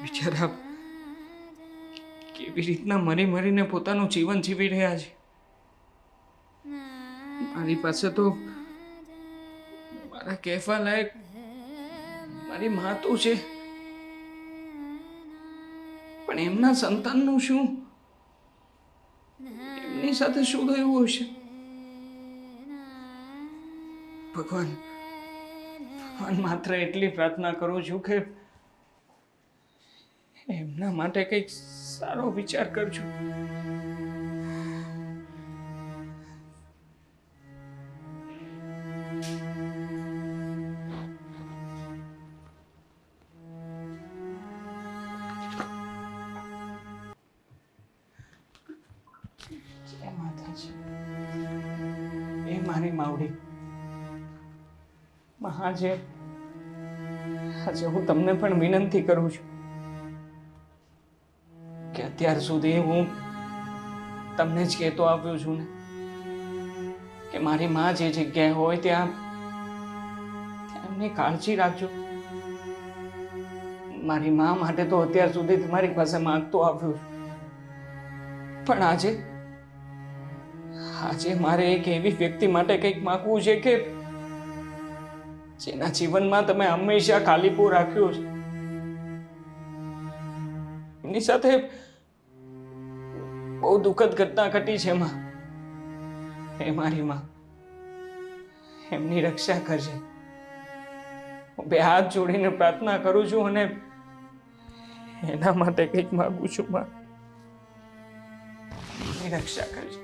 બિચારા કેવી રીતના મરી મરીને પોતાનું જીવન જીવી રહ્યા છે. મારી પાસે તો મારા કહેવા લાયક મારી માં તો છે, પણ એમના સંતાનનું શું? એમની સાથે શું થયું હશે? ભગવાન, માત્ર એટલી પ્રાર્થના કરું છું કે એમના માટે કંઈક સારો વિચાર કરજો. એ મારી માવડી આજે હું તમને પણ વિનંતી કરું છું કે અત્યાર સુધી હું તમને જ કહેતો આવ્યો છું ને કે મારી માં જે જગ્યાએ હોય ત્યાં એમની કાળજી રાખજો. મારી માં માટે તો અત્યાર સુધી તમારી પાસે માંગતો આવ્યો છું, પણ આજે મારે એક એવી વ્યક્તિ માટે કંઈક માંગવું છે કે જેના જીવનમાં તમે હંમેશા ખાલીપો રાખ્યો છે. એમની સાથે બહુ દુઃખદ ઘટના ઘટી છે માં. હે મારી માં, એમની રક્ષા કરજે. હું બે હાથ જોડીને પ્રાર્થના કરું છું અને એના માટે કંઈક માંગુ છું માં. એમની રક્ષા કરજે.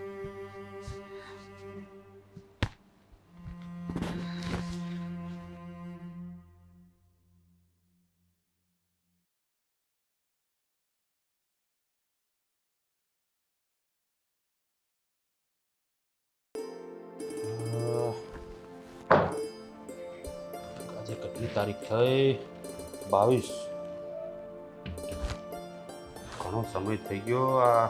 આજે કેટલી તારીખ થઈ? 22. ઘણો સમય થઈ ગયો. આ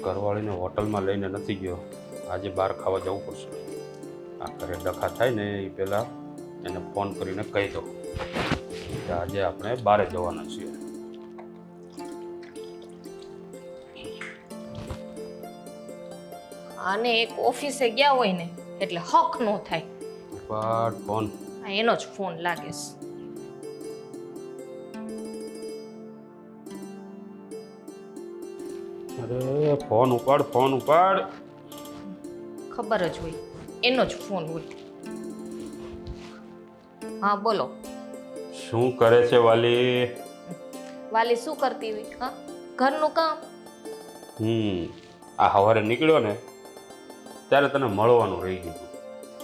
ઘરવાળીને હોટલમાં લઈને નથી ગયો. આજે બહાર ખાવા જવું પડશે. આ ઘરે ડખા થાય ને એ પહેલાં એને ફોન કરીને કહી દો કે આજે આપણે બહાર જવાના છીએ. અને એક ઓફિસે ગયા હોય ને એટલે હક નો થાય. બટ ફોન આ એનો જ ફોન લાગે છે. અરે ફોન ઉપાડ, ફોન ઉપાડ. ખબર જ હોય, એનો જ ફોન હોય. હા બોલો. શું કરે છે વાલી? વાલી શું કરતી હોય? હા, ઘરનું કામ. આ સવારે નીકળ્યો ને ત્યારે તને મળવાનું રહી ગયું.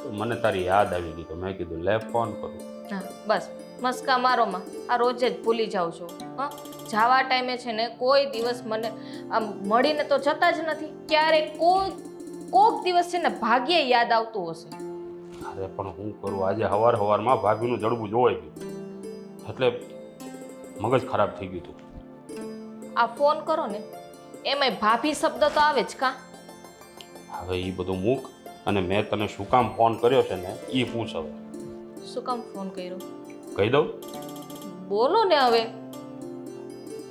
તો મને તારી યાદ આવી ગઈ, તો મેં કીધું લે ફોન કરું. હા બસ મસ્કા મારોમાં આ રોજે જ ભૂલી જાઉં છું. હા, જાવા ટાઈમે છે ને કોઈ દિવસ મને આમ મળીને તો જતા જ નથી. ક્યારેક કોક દિવસ છે ને ભાગ્યે યાદ આવતું હશે. અરે પણ હું કરું, આજે સવારમાં ભાભીનું જડબું જોવાઈ ગયું એટલે મગજ ખરાબ થઈ ગયું હતું. આ ફોન કરો ને એમાંય ભાભી શબ્દ તો આવે જ કાં? હવે એ બધું મૂક અને મેં તને શું કામ ફોન કર્યો છે ને એ પૂછ. હવે શું કામ ફોન કર્યો? કહી દઉં? બોલો ને હવે.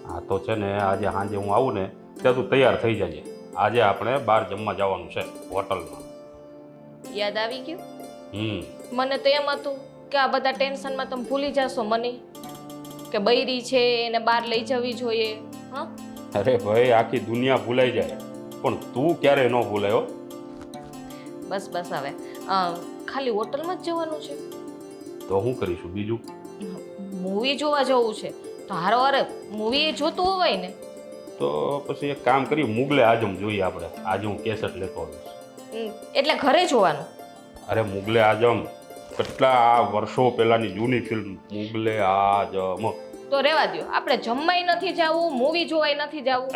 હા તો છે ને આજે સાંજે હું આવું ને ત્યાં તું તૈયાર થઈ જજે. આજે આપણે બહાર જમવા જવાનું છે હોટલમાં. યાદ આવી ગયું? હમ મને તો એમ હતું કે આ બધા ટેન્શનમાં તમે ભૂલી જશો મને, કે બૈરી છે એને બહાર લઈ જવી જોઈએ. હા, અરે ભાઈ આખી દુનિયા ભૂલાઈ જાય પણ તું ક્યારેય ન ભૂલાયો. બસ બસ હવે ખાલી હોટલમાં જ જવાનું છે. તો શું કરીશું બીજું? મૂવી જોવા જવું છે તો હારો હારે મૂવી જોતું હોય ને. તો પછી એક કામ કરીએ, મુગલે આઝમ જોઈએ આપણે. આજે હું કેસેટ લેતો આવીશ. એટલે ઘરે જોવાનું? અરે મુગલે આઝમ કેટલા વર્ષો પહેલાની જૂની ફિલ્મ મુગલે આઝમ. તો રહેવા દ્યો, આપણે જમવાય નથી જવું, મૂવી જોવાય નથી જવું.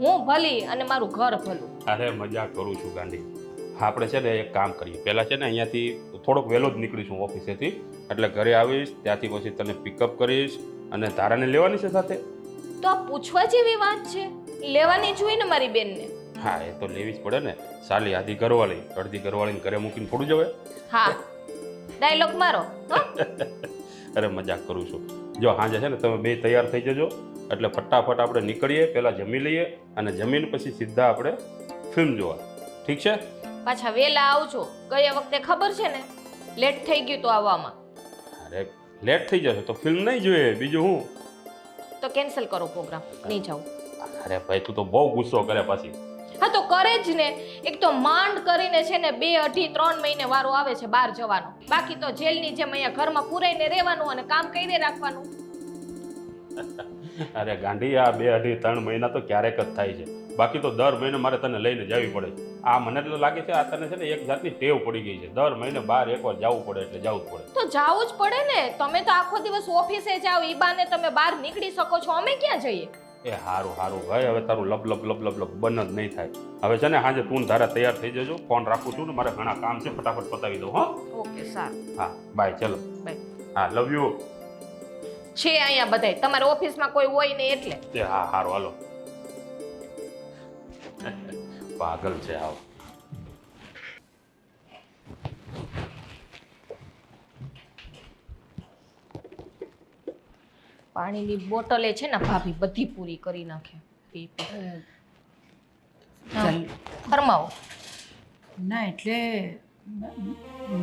હું ભલી અને મારું ઘર ભલું. અરે મજાક કરું છું ગાંડી. આપણે છે ને એક કામ કરીએ, પહેલાં છે ને અહીંયાથી થોડોક વહેલો જ નીકળીશું ઓફિસેથી, એટલે ઘરે આવીશ ત્યાંથી પછી તને પિકઅપ કરીશ અને તારાને લેવાની છે સાથે. તો આ પૂછવા જેવી વાત છે? લેવાની જોઈએ ને મારી બેનને. હા એ તો લેવી જ પડે ને. સાલી આધી ઘરવાળી, અડધી ઘરવાળીને ઘરે મૂકીને થોડું જવાય. હા, ડાયલોગ મારો. અરે મજાક કરું છું. જો સાંજે છે ને તમે બે તૈયાર થઈ જજો એટલે ફટાફટ આપણે નીકળીએ, પહેલાં જમી લઈએ અને જમીને પછી સીધા આપણે ફિલ્મ જોવા. ઠીક છે? પાછા વેલા આવજો. ગયા વખતે ખબર છે ને લેટ થઈ ગયું તો આવવામાં. અરે લેટ થઈ જશે તો ફિલ્મ નહીં જોઈએ, બીજું હું. તો કેન્સલ કરો પ્રોગ્રામ, નહીં જાઉં. અરે ભાઈ તું તો બહુ ગુસ્સો કરે પાછી. હા તો કરે જ ને. એક તો માંડ કરીને છે ને 2, 2.5, 3 મહિને વારો આવે છે બહાર જવાનો. બાકી તો જેલની જેમ અહીંયા ઘરમાં પૂરાઈને રહેવાનું અને કામ કરીને રાખવાનું. અરે ગાંડી, આ 2, 2.5, 3 મહિના તો ક્યારેક જ થાય છે. બાકી તો દર મહિને મારે તને લઈને જવી પડે. આ મને એટલે લાગે છે આ તને છે ને એક જાતની ટેવ પડી ગઈ છે. દર મહિને બહાર એકવાર જવું પડે એટલે જવું જ પડે. તો જાવું જ પડે ને. તમે તો આખો દિવસ ઓફિસે જાઓ, ઈ બાને તમે બહાર નીકળી શકો છો, અમે ક્યાં જઈએ? એ હારું ભાઈ, હવે તારું લબ લબ લબ લબ લબ બંધ જ નહીં થાય. હવે છે ને સાંજે તું ધારા તૈયાર થઈ જજો. ફોન રાખું છું ને, મારે ઘણા કામ છે, ફટાફટ પતાવી દઉં. હા ઓકે સારું. હા બાય. ચલો બાય. હા લવ યુ. છે અહીંયા બધાય, તમારા ઓફિસમાં કોઈ હોય ને એટલે. એ હા હારું હાલો. પાગલ છે આવ. પાણીની બોટલે છે ને ભાભી બધી પૂરી કરી નાખે. પી પી. ચાલ. ફરમાવો. ના એટલે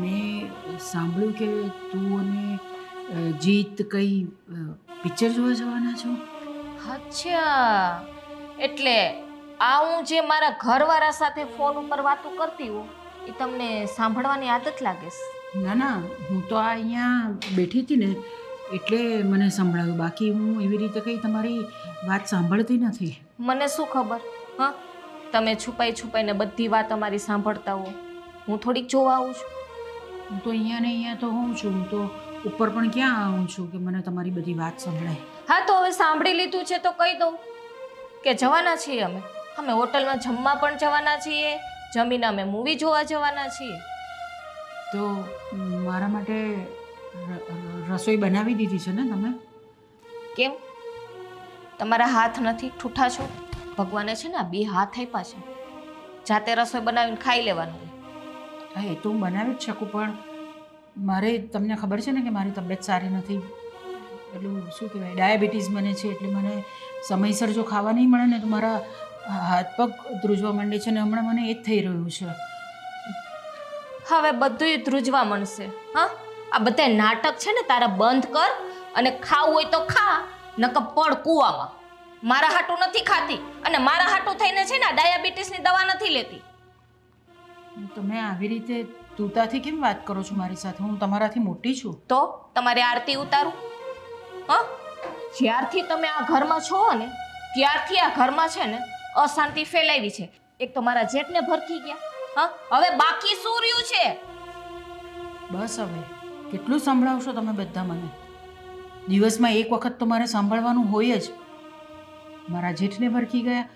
મેં સાંભળ્યું કે તું અને જીત કઈ પિક્ચર જોવા જવાના છો. અચ્છા, એટલે આ હું જે મારા ઘરવાળા સાથે ફોન ઉપર વાતો કરતી હોઉં એ તમને સાંભળવાની આદત લાગે છે? ના ના, હું તો આ અહીંયા બેઠી હતી ને એટલે મને સંભળાયું. બાકી હું એવી રીતે કંઈ તમારી વાત સાંભળતી નથી. મને શું ખબર? હા, તમે છુપાઈને બધી વાત અમારી સાંભળતા હો. હું થોડીક જોવા આવું છું. હું તો અહીંયા ને અહીંયા તો હોઉં છું. હું તો ઉપર પણ ક્યાં આવું છું કે મને તમારી બધી વાત સંભળાય. હા તો હવે સાંભળી લીધું છે તો કહી દઉં કે જવાના છીએ અમે. અમે હોટલમાં જમવા પણ જવાના છીએ, જમીને અમે મૂવી જોવા જવાના છીએ. તો મારા માટે રસોઈ બનાવી દીધી છે ને તમે? કેમ તમારા હાથ નથી? ઠૂઠા છો? ભગવાને છે ને 2 હાથ આપ્યા છે, જાતે રસોઈ બનાવીને ખાઈ લેવાનું. હા એ તો હું બનાવી જ શકું, પણ મારે તમને ખબર છે ને કે મારી તબિયત સારી નથી. એટલું શું કહેવાય, ડાયાબિટીસ મને છે, એટલે મને સમયસર જો ખાવા નહીં મળે ને તો મારા હાથ પગ ધ્રુજવા માંડે છે ને હમણાં મને એ જ થઈ રહ્યું છે. હવે બધુંય ધ્રુજવા મળશે. હા, આ બધા નાટક છે ને તારા બંધ કર અને ખાવું હોય તો ખા, નકર પડ કૂવામાં. મારા હાટું નથી ખાતી અને મારા હાટું થઈને છે ને ડાયાબિટીસની દવા નથી લેતી. તમે આવી રીતે તૂતાથી કેમ વાત કરો છો મારી સાથે? હું તમારાથી મોટી છું. તો તમારે આરતી ઉતારું? જ્યારથી તમે આ ઘરમાં છો ને ત્યારથી આ ઘરમાં છે ને અશાંતિ ફેલાવી છે. એક તો મારા જેઠને ભરખી ગયા, હવે બાકી શું રહ્યું છે? બસ હવે કેટલું સાંભળાવશો તમે બધા મને? દિવસમાં એક વખત તો મારે સાંભળવાનું હોય જ. મારા જેઠને ભરખી ગયા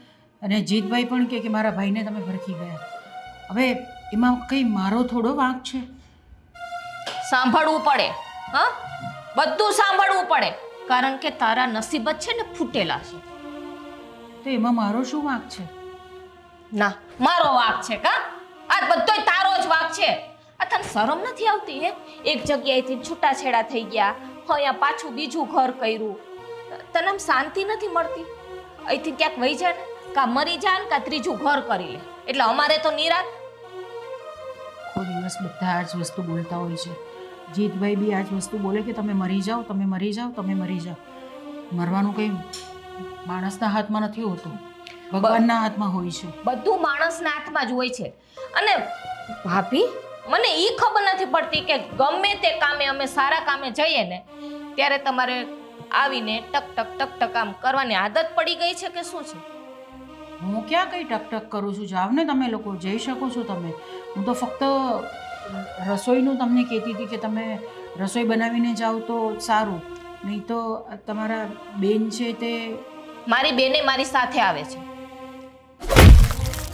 અને જીતભાઈ પણ કે મારા ભાઈને તમે ભરખી ગયા. હવે એમાં કંઈ મારો થોડો વાંક છે? સાંભળવું પડે, બધું સાંભળવું પડે, કારણ કે તારા નસીબ જ છે ને ફૂટેલા છે. તો એમાં મારો શું વાંક છે? ના, મારો વાંક છે કા? આ બધોય તારો જ વાંક છે. આ તને શરમ નથી આવતી હે? એક જગ્યાએથી છૂટાછેડા થઈ ગયા, અહીંયા પાછું બીજું ઘર કર્યું. તને આમ શાંતિ નથી મળતી? અહીંથી ક્યાંક વહી જા ને, કા મરી જા ને કા ત્રીજું ઘર કરી લે, એટલે અમારે તો નિરાત. આખો દિવસ બધા આ જ વસ્તુ બોલતા હોય છે. જીતભાઈ બી આ જ વસ્તુ બોલે કે તમે મરી જાઓ, તમે મરી જાઓ, તમે મરી જાઓ. મરવાનું કંઈ માણસના હાથમાં નથી હોતું, ભગવાનના હાથમાં હોય છે. બધું માણસના હાથમાં જ હોય છે. અને ભાભી, મને એ ખબર નથી પડતી કે ગમે તે કામે અમે સારા કામે જઈએ ને ત્યારે તમારે આવીને ટક ટક ટક ટક આમ કરવાની આદત પડી ગઈ છે કે શું છે? હું ક્યાં કંઈ ટકટક કરું છું? જાવ ને તમે લોકો, જઈ શકો છો તમે. હું તો ફક્ત રસોઈનું તમને કહેતી હતી કે તમે રસોઈ બનાવીને જાઓ તો સારું, નહીં તો તમારા બેન છે તે... મારી બેને મારી સાથે આવે છે.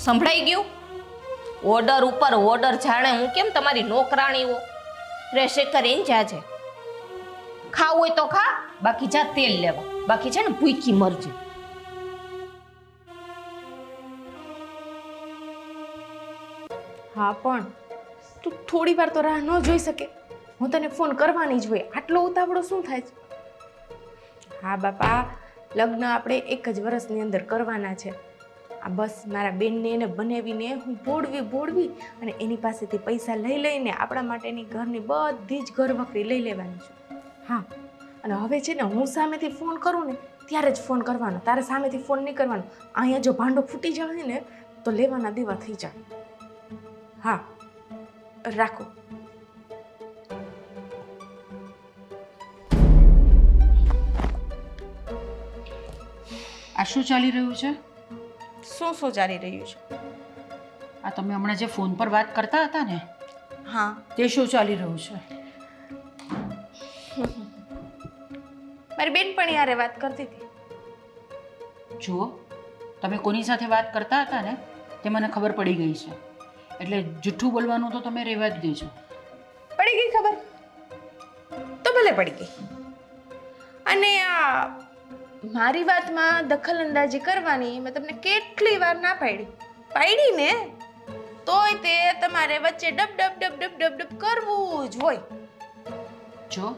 સંભળાઈ ગયું? ઓર્ડર ઉપર ઓર્ડર, જાણે હું કેમ તમારી નોકરાણીઓ. રહેશે કરીને જાજે. ખાવું હોય તો ખા, બાકી જા તેલ લેવા, બાકી છે ને ભૂખી મરજે. હા પણ તું થોડી વાર તો રાહ ન જોઈ શકે? હું તને ફોન કરવાની જ હોય, આટલો ઉતાવળો શું થાય છે? હા બાપા, લગ્ન આપણે એક જ વર્ષની અંદર કરવાના છે. આ બસ મારા બેનને એને બનાવીને હું ભોળવી અને એની પાસેથી પૈસા લઈને આપણા માટેની ઘરની બધી જ ઘરવખરી લઈ લેવાની છે. હા, અને હવે છે ને હું સામેથી ફોન કરું ને ત્યારે જ ફોન કરવાનો, તારે સામેથી ફોન નહીં કરવાનો. અહીંયા જો ભાંડો ફૂટી જાય ને તો લેવાના દેવા થઈ જાય. હા, રાખો. આ શું ચાલી રહ્યું છે? શું ચાલી રહ્યું છે? આ તમે હમણાં જે ફોન પર વાત કરતા હતા ને, હા, તે શું ચાલી રહ્યું છે? મારી બેનપણી યારે વાત કરતી હતી. જુઓ, તમે કોની સાથે વાત કરતા હતા ને તે મને ખબર પડી ગઈ છે, એટલે જૂઠું બોલવાનું તો તમે રહેવા જ દેજો. પડી ગઈ ખબર? તો ભલે પડી ગઈ. અને આ મારી વાતમાં દખલ અંદાજી કરવાની મેં તમને કેટલી વાર ના પાડી ને, તોય તે તમારે વચ્ચે ડબ ડબ ડબ ડબ ડબ ડબ કરવું જ હોય. જો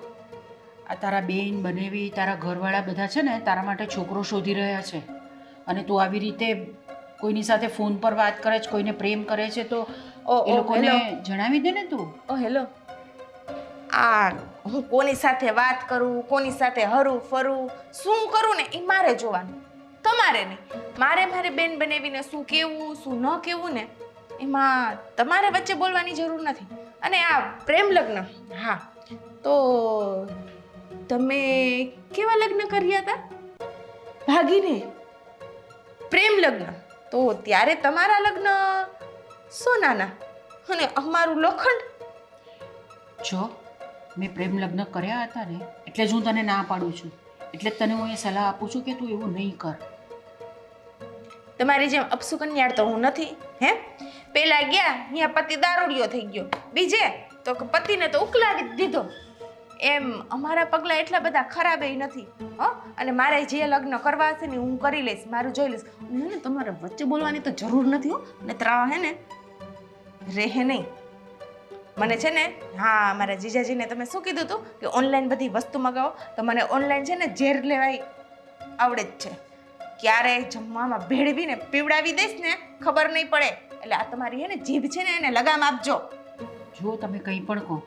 આ તારા બેન બનેવી, તારા ઘરવાળા બધા છે ને તારા માટે છોકરો શોધી રહ્યા છે, અને તું આવી રીતે કોઈની સાથે ફોન પર વાત કરે છે, કોઈને પ્રેમ કરે છે, તો એ લોકોને જણાવી દે ને તું. ઓ હેલો, આ હું કોની સાથે વાત કરું, કોની સાથે હરું ફરું, શું કરું ને એ મારે જોવાનું, તમારે નહીં. મારી બેન બનાવીને શું કેવું શું ન કેવું ને એમાં તમારે વચ્ચે બોલવાની જરૂર નથી. અને આ પ્રેમ લગ્ન, હા, તો તમે કેવા લગ્ન કર્યા હતા? ભાગીને પ્રેમ લગ્ન. તો ત્યારે તમારા લગ્ન સોનાના અને અમારું લોખંડ. જો મેં પ્રેમ લગ્ન કર્યા હતા ને એટલે જ હું તને ના પાડું છું, એટલે જ તને હું એ સલાહ આપું છું કે તું એવું નહીં કર. તમારી જેમ અપસુકન્યાળ તો હું નથી. હે, પેલા ગયા અહીંયા પતિ દારૂડિયો થઈ ગયો, બીજે તો પતિને તો ઉકલાવી દીધો. એમ અમારા પગલાં એટલા બધા ખરાબ એ નથી. અને મારે જે લગ્ન કરવા હશે ને હું કરી લઈશ, મારું જોઈ લઈશ. અને તમારે વચ્ચે બોલવાની તો જરૂર નથી હો, ને ત્રા હે ને રહે નહીં. મને છે ને, હા, મારા જીજાજીને તમે શું કીધું હતું કે ઓનલાઈન બધી વસ્તુ મગાવો, તો મને ઓનલાઈન છે ને ઝેર લેવાય આવડે જ છે. ક્યારે જમવામાં ભેળવીને પીવડાવી દઈશ ને ખબર નહીં પડે. એટલે આ તમારી હે ને જીભ છે ને એને લગામ આપજો. જો તમે કંઈ પણ કહો,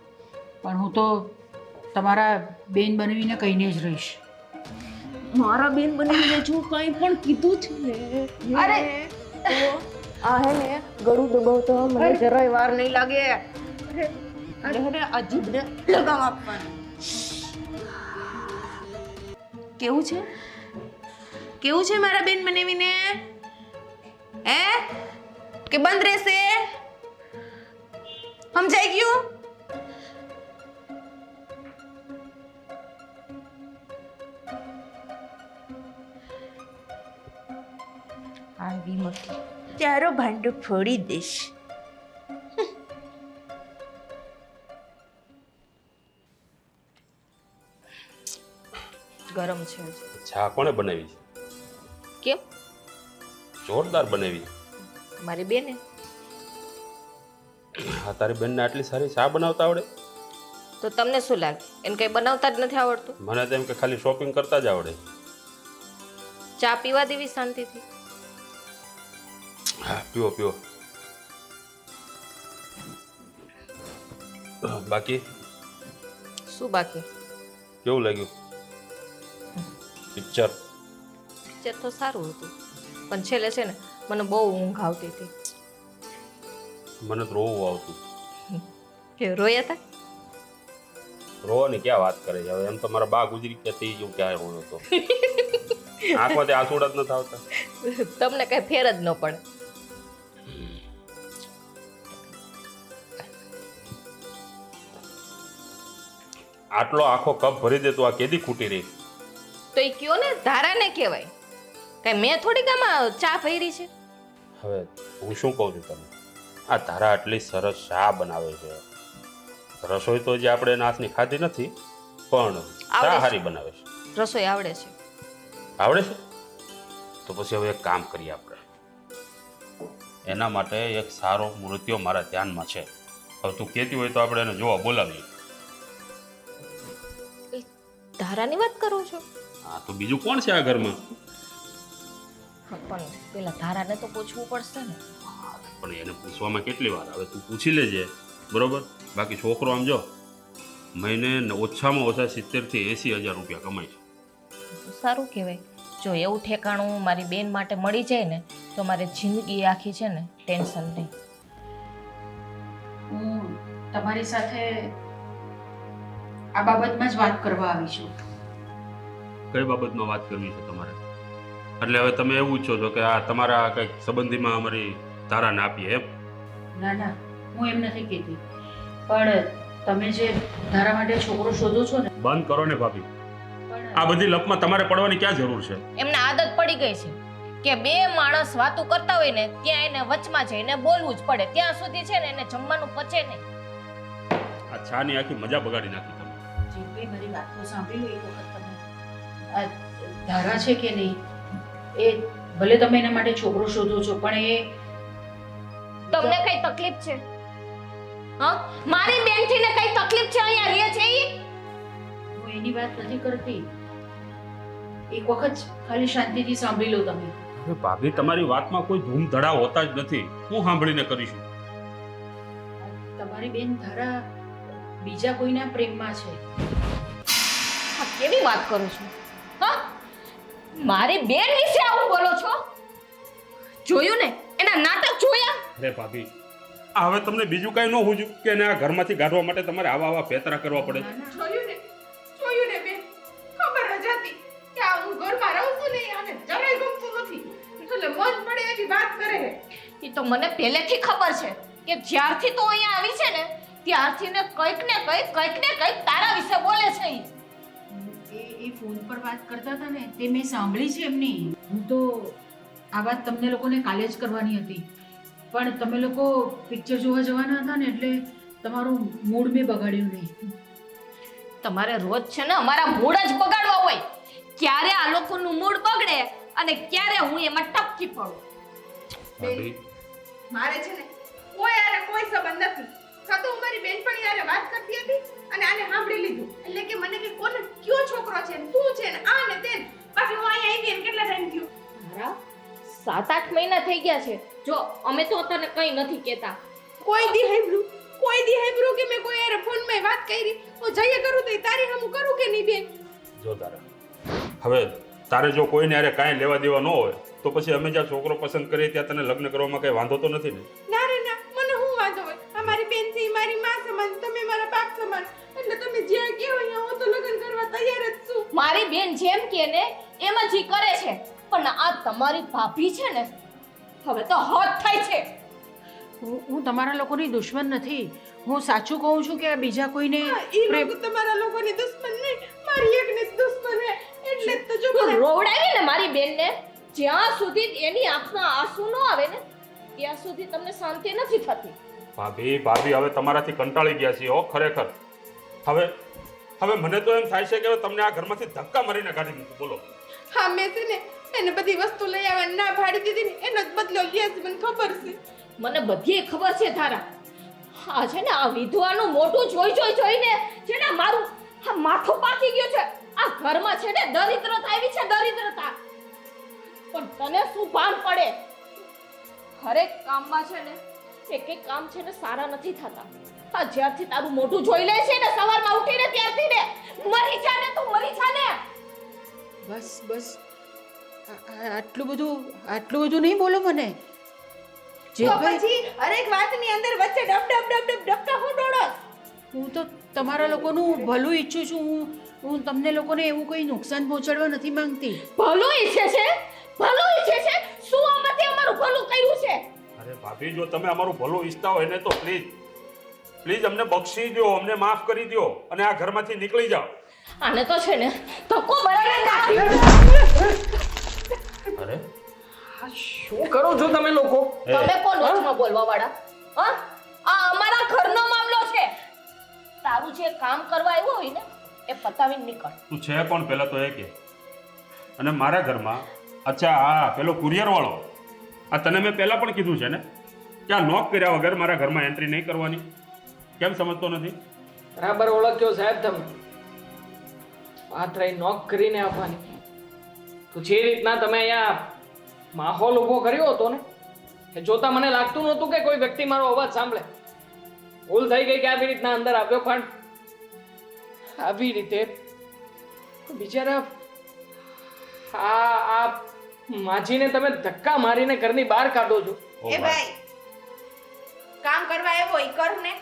પણ હું તો તમારા બેન બનવીને કહીને જ રહીશ. મારા બેન બનીને જો કંઈ પણ કીધું છે ને અરે આ હે ને ગળું દબાવતો મને જરાય વાર નહીં લાગે. અરે અરે આ જીભને લગામ આપવાનું. કેવું છે કેવું છે મારા બેન બનાવીને હે કે બંધ રહેશે સમજાઈ ગયું? આવી મતી તારો ભાંડો ફોડી દઈશ. ગરમ છે હજી. ચા કોણે બનાવી છે? કેમ? જોરદાર બનાવી છે. મારી બેને હા, તારી બેનને આટલી સારી ચા બનાવતા આવડે? તો તમને શું લાગે એને કંઈ બનાવતા જ નથી આવડતું? મને તો એમ કે ખાલી શોપિંગ કરતા જ આવડે. ચા પીવા દેવી શાંતિથી. હા, પીવો પીવો. બાકી શું બાકી? કેવું લાગ્યું પિક્ચર? પિક્ચર તો સારું હતું પણ છેલ્લે છે ને મને બહુ ઊંઘ આવતી હતી. મને તો રોવું આવતું. કે રોયા હતા? રોવાની ક્યાં વાત કરે છે હવે? એમ તો મારા બા ગુજરી ગયા થઈ ગયું ક્યાં રોયો તો. આંખમાંથી આંસુડા જ નથી આવતા. તમને કઈ ફેર જ ન પડે. આટલો આખો કપ ભરી દે તો આ કેદી ખૂટી રહી? તો એ કયો ને ધારાને કહેવાય. કઈ મેં થોડી આમાં ચા ભરી છે. હવે હું શું કહું છું તમને, આ ધારા આટલી સરસ ચા બનાવે છે. રસોઈ તો જે આપણે નાસની ખાધી નથી પણ ચા આવડે છે. સારી બનાવે છે. રસોઈ આવડે છે. આવડે છે? તો પછી હવે એક કામ કરીએ આપણે. એના માટે એક સારો મૃત્યુ મારા ધ્યાનમાં છે. હવે તું કહેતી હોય તો આપણે એને જોવા બોલાવીએ. ધારાની વાત કરું છું? હા, તો બીજું કોણ છે આ ઘરમાં? પણ પેલા ધારાને તો પૂછવું પડશે ને. પણ એને પૂછવામાં કેટલી વાર? હવે તું પૂછી લેજે, બરોબર? બાકી છોકરો આમ જો મહિને ઓછામાં ઓછા 70,000 થી 80,000 રૂપિયા કમાય છે. તો સારું કહેવાય. જો એવું ઠેકાણું મારી બેન માટે મળી જાય ને તો મારે જિંદગી આખી છે ને ટેન્શન નહીં. હું તમારી સાથે આ બાબતમાં જ વાત કરવા આવી છું. કઈ બાબતમાં વાત કરવી છે તમારે? એટલે હવે તમે એવું ઈચ્છો છો કે આ તમારા કંઈક સંબંધીમાં અમારી ધારાને આપીએ એમ? ના ના, હું એમ નથી કહેતી, પણ તમે જે ધારા માટે છોકરો શોધો છો ને, બંધ કરો ને ભાભી. પણ આ બધી લપમાં તમારે પડવાની ક્યાં જરૂર છે? એમને આદત પડી ગઈ છે કે બે માણસ વાતો કરતા હોય ને ત્યાં એને વચમાં જઈને બોલવું જ પડે. ત્યાં સુધી છે ને એને જમવાનું પચે નહીં. આ ચાની આખી મજા બગાડી નાખી તમે. જે કંઈ મારી વાત તો સાંભળી લો એક વખત તમે. આ ધારા છે કે નહીં, એ ભલે તમે એના માટે છોકરો શોધો છો પણ એ તમને કઈ તકલીફ છે? હા, મારી બેનથી ને કઈ તકલીફ છે? અહીંયા રહે છે ઈ? હું એની વાત નથી કરતી. એક વખત ખાલી શાંતિથી સાંભળી લો તમે. હવે ભાભી તમારી વાતમાં કોઈ ધૂમ ધડા હોતા જ નથી. હું સાંભળીને કરીશું. તમારી બેન ધારા બીજા કોઈના પ્રેમમાં છે. આ કેવી વાત કરો છો? હા, મારી બેન વિશે આવું બોલો છો? જોયું ને એના નાટક જોયા? અરે ભાભી, આ હવે તમને બીજું કાંઈ ન હોજ્યું કે એને આ ઘરમાંથી કાઢવા માટે તમારે આવા પેતરા કરવા પડે? જોયું ને બેન, ખબર જ હતી કે આ હું ઘરમાં રહું છું ને આને જરાય ગમતું નથી. એટલે મન પડે એવી વાત કરે છે. એ તો મને પહેલેથી ખબર છે કે જ્યારથી તું અહીંયા આવી છે ને ત્યારથી ને કંઈક ને કંઈક તારા વિશે બોલે છે ઈ. એ ફોન પર વાત કરતા હતા ને તે મેં સાંભળી છે એમની. હું તો આ વાત તમને લોકોને કાલે જ કરવાની હતી, પણ તમે લોકો પિક્ચર જોવા જવાના હતા ને એટલે તમારું મૂડ મેં બગાડ્યું નહીં. તમારે રોજ છે ને અમારા મૂડ જ બગાડવા હોય. ક્યારે આ લોકોનું મૂડ બગડે અને ક્યારે હું એમાં ટપકી પડું. ભાભી, મારે છે ને કોઈ આને કોઈ સંબંધ નથી. કાં તો હું મારી બેનપણી હારે વાત કરતી હતી અને આને સાંભળી લીધું. એટલે કે મને કે કોને કયો છોકરો છે ને તું છે ને આ ને તે. બાકી હું અહીંયા આવી ને કેટલા ટાઈમ થયો? મારા 7-8 મહિના થઈ ગયા છે. જો અમે તો તને કંઈ નથી કહેતા. કોઈ દી હાંભળ્યું કે મેં કોઈ હારે ફોનમાં વાત કરી હું જઈએ કરું તો તારી હમ કરું કે નહીં બેન? જો તારા હવે તારે જો કોઈને અરે કાંઈ લેવા દેવા ન હોય તો પછી અમે જ્યાં છોકરો પસંદ કરીએ ત્યાં તને લગ્ન કરવામાં કંઈ વાંધો તો નથી ને? ના રે ના, મને શું વાંધો હોય? અમારી બેન છે, મારી માં સમાન, તમે મારા બાપ સમાન, એટલે તમે જ્યાં કહો અહીંયા હું તો લગ્ન કરવા તૈયાર જ છું. મારી બેન જેમ કે ને એમ જ ઈ કરે છે, પણ આ તમારી ભાભી છે ને હવે તો હદ થાય છે. હું તમારા લોકોની દુશ્મન નથી. હું સાચું કહું છું કે આ બીજા કોઈને ઈ લોકો તમારા લોકોની દુશ્મન નહીં, મારી એકની જ દુશ્મન હે. એટલે જ તો જો તું રોવડાવી ને મારી બેનને, જ્યાં સુધી એની આંખના આંસુ ન આવે ને ત્યાં સુધી તમને શાંતિ નથી થતી. ભાભી હવે તમારાથી કંટાળી ગયા છીએ હો ખરેખર. હવે મને તો એમ થાય છે કે હવે તમને આ ઘરમાંથી ધક્કા મારીને કાઢી મૂકું. બોલો. હા, મેં છે ને એને બધી વસ્તુ લઈ આવવાની ના પાડી દીધી ને એનો જ બદલો લે છે, મને ખબર છે. મને બધી ખબર છે તારા. આ છે ને આ વિધવાનું મોટું જોઈને છે ને મારું આ માથું પાકી ગયું છે. આ ઘરમાં છે ને દરિદ્રતા આવી છે, દરિદ્રતા. પણ તને શું ભાન પડે? હરેક કામમાં છે ને એક કામ છે ને સારા નથી થતા. આ જ્યારથી તારું મોટું જોઈ લે છે ને સવારમાં ઉઠીને ત્યારથી ને મરી જા ને, તું મરી જા ને. બસ આટલું બધું નહીં બોલો મને. તો પછી હરેક વાતની અંદર વચ્ચે ડબ હું ડોળસ? હું તો તમારા લોકોનું ભલું ઈચ્છું છું. હું તમને લોકોને એવું કોઈ નુકસાન પહોંચાડવા નથી માંગતી. ભલું ઈચ્છે છે. શું આમાંથી અમારું ભલું કર્યું છે? અરે ભાભી જો તમે અમારું ભલું ઈચ્છતા હોય ને તો પ્લીઝ અમને બક્ષી દો, અમને માફ કરી દો અને આ ઘરમાંથી નીકળી જાઓ. આને તો છે ને ધક્કો બરાબર નાખી. અરે શું કરો છો તમે લોકો? તમે કોણ વચમાં બોલવા વાળા? હા, આ અમારા ઘરનો મામલો છે. તારું જે કામ કરવા આવ્યો હોય ને એ પતાવીને નીકળ. તું છે કોણ પહેલા તો એ કે? અને મારા ઘરમાં અચ્છા હા પેલો કુરિયર વાળો, આ તને મેં પહેલા પણ કીધું છે ને કે આ નોક કર્યા વગર મારા ઘરમાં એન્ટ્રી નહીં કરવાની. કેમ સમજતો નથી? બરાબર ઓળખ્યો સાહેબ તમે. વાત રહી નોક કરીને આપવાની, તો જે રીતના તમે અહીંયા માહોલ ઊભો કર્યો હતો ને એ જોતા મને લાગતું નહોતું કે કોઈ વ્યક્તિ મારો અવાજ સાંભળે. ભૂલ થઈ ગઈ કે આવી રીતના અંદર આવ્યો, પણ આવી રીતે બિચારા આ માજીને તમે ધક્કા મારીને ઘરની બહાર કાઢો છો. એ ભાઈ, કામ કરવા આવ્યો ઈ કર ને.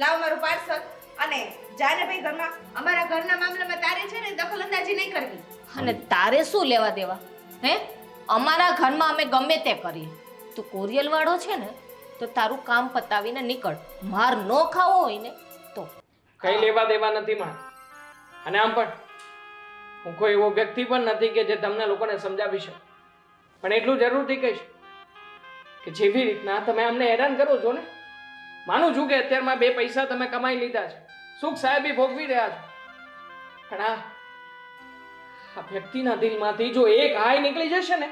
લાવ મારું પાર્સલ અને જાને ભાઈ ઘરમાં. અમારા ઘરના મામલામાં તારે છે ને દખલઅંદાજી નહીં કરવી. અને તારે શું લેવા દેવા? હે, અમારા ઘરમાં અમે ગમે તે કરીએ. તું કોરિયલ વાળો છે ને તો તારું કામ પતાવીને નીકળ. માર નો ખાવો હોય ને તો કઈ લેવા દેવા નથી માં. અને આમ પણ હું કોઈ એવો વ્યક્તિ પણ નથી કે જે તમને લોકોને સમજાવી શકે. પણ એટલું જરૂરથી કહીશ કે જેવી રીતના તમે અમને હેરાન કરો છો ને, માનું છું કે અત્યારમાં 2 પૈસા તમે કમાઈ લીધા છે, સુખ સાહેબી ભોગવી રહ્યા છો, પણ આ વ્યક્તિના દિલમાંથી જો એક હાય નીકળી જશે ને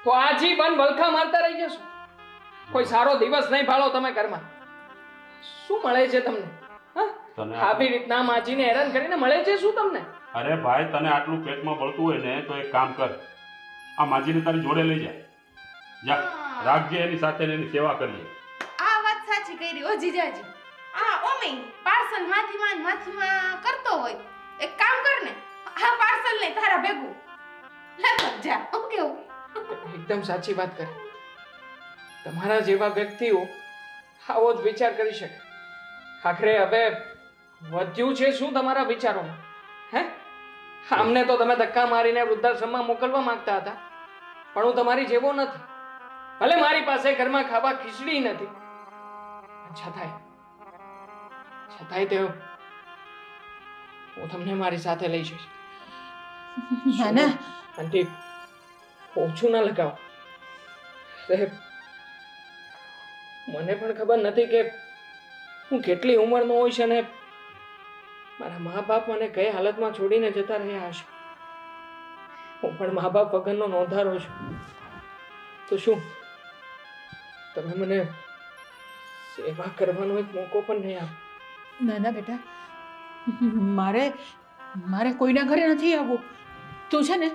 તો આજીવન વલખા મારતા રહી જશો. કોઈ સારો દિવસ નહીં ફાળો તમે ઘરમાં. શું મળે છે તમને? આવી રીતના માજીને હેરાન કરીને મળે છે શું તમને? અરે ભાઈ તને આટલું પેટમાં બળતું હોય ને તો એક કામ કર, આ માજીને તારી જોડે લઈ જા, રાખજે એની સાથે એની સેવા કરજે. આ વાત સાચી કરી ઓ જીજાજી. ઓમે પાર્સલ માથીમાં કરતો હોય, એક કામ કર ને, આ પાર્સલ ને તારા ભેગું લગભગ જા. હું કેવું? એકદમ સાચી વાત કરી. તમારા જેવા વ્યક્તિઓ આવો જ વિચાર કરી શકે. આખરે હવે વધ્યું છે શું તમારા વિચારોમાં? હે, અમને તો તમે ધક્કા મારીને વૃદ્ધાશ્રમમાં મોકલવા માંગતા હતા, પણ હું તમારી જેવો નથી. ભલે મારી પાસે ઘરમાં ખાવા ખીચડી નથી, છતાંય તે હું તમને મારી સાથે લઈ જઈશ. ના આંટી, ઓછું ના લગાવો. મને પણ ખબર નથી કે હું કેટલી ઉંમરનો હોઈશ અને મારા મા બાપ મને કઈ હાલતમાં છોડીને જતા રહ્યા હશે. હું પણ મા બાપ વગરનો નોંધારો છું. તો શું તમે મને સેવા કરવાનો એક મોકો પણ નહીં આપો? ના બેટા, મારે કોઈના ઘરે નથી આવવું. તું છે ને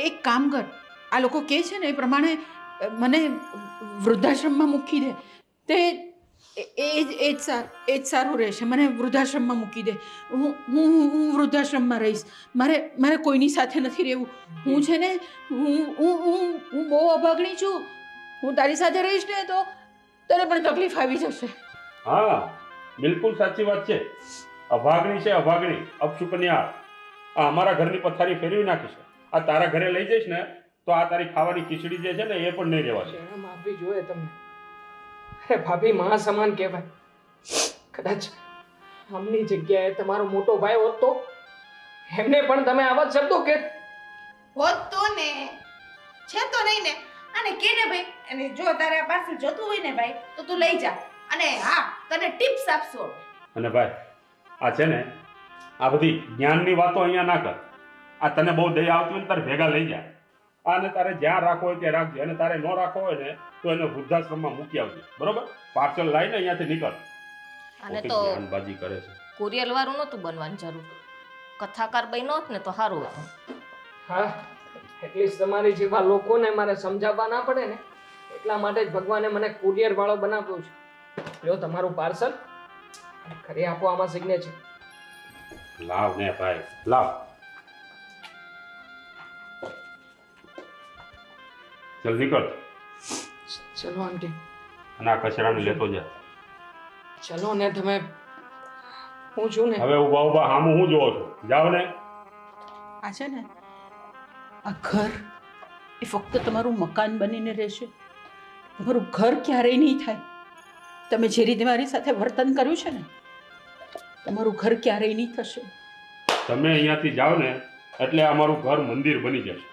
એક કામ કર, આ લોકો કહે છે ને એ પ્રમાણે મને વૃદ્ધાશ્રમમાં મૂકી દે. એ જ સારું રહેશે. મને વૃદ્ધાશ્રમમાં મૂકી દે. હું વૃદ્ધાશ્રમમાં રહીશ. મારે કોઈની સાથે નથી રહેવું. હું છે ને હું બહુ અભાગણી છું. હું તારી સાથે રહીશ ને તો તને પણ તકલીફ આવી જશે. હા, બિલકુલ સાચી વાત છે. અભાગણી છે, અભાગણી, અપશુકન્યા. આ અમારા ઘરની પથારી ફેરવી નાખીશ. આ તારા ઘરે લઈ જઈશ ને તો આ તારી ખાવાની ખીચડી જે છે ને એ પણ નહીં રહેવાશે. શરમ આપવી જોઈએ તમને. અરે ભાભી મા સમાન કહેવાય. કદાચ આમની જગ્યાએ તમારો મોટો ભાઈ હોત તો એમને પણ તમે આવા જ શબ્દો કે હોત તો ને, છે તો નહીં ને. અને કે ને ભાઈ, અને જો તારા પાસે જતું હોય ને ભાઈ તો તું લઈ જા. અને હા, તને ટિપ્સ આપશો. અને ભાઈ આ છે ને આ બધી જ્ઞાનની વાતો અહીંયા ના કર. આ તને બહુ દયા આવતી હોય ને તારે ભેગા લઈ જા. આને તારે જ્યાં રાખવો હોય ત્યાં રાખજે. અને તારે ન રાખવો હોય ને તો એને વૃદ્ધાશ્રમમાં મૂકી આવજે. બરોબર? પાર્સલ લાવીને અહીંયાથી નીકળ. અને પોતે તો જ્ઞાનબાજી કરે છે. કુરિયર વાળું નહોતું બનવાની જરૂર. કથાકાર બન્યો હોત ને તો સારું હતું. હા, એટલીસ્ટ તમારી જેવા લોકોને મારે સમજાવવા ના પડે ને એટલા માટે જ ભગવાને મને કુરિયર વાળો બનાવ્યો છે. લ્યો તમારું પાર્સલ. ખરી આપો આમાં સિગ્નેચર. લાવ ને ભાઈ, લાવ. ચલ નીકળ. ચલો આંટી. અને આ કચરાને લેતો જા. ચલો ને તમે. હું છું ને. હવે ઉભા ઉભા હામું હું જોવો છો? જાઓ ને. આ છે ને આ ઘર એ ફક્ત તમારું મકાન બનીને રહેશે. તમારું ઘર ક્યારેય નહીં થાય. તમે જે રીતે મારી સાથે વર્તન કર્યું છે ને તમારું ઘર ક્યારેય નહીં થશે. તમે અહીંયાથી જાઓ ને એટલે અમારું ઘર મંદિર બની જશે.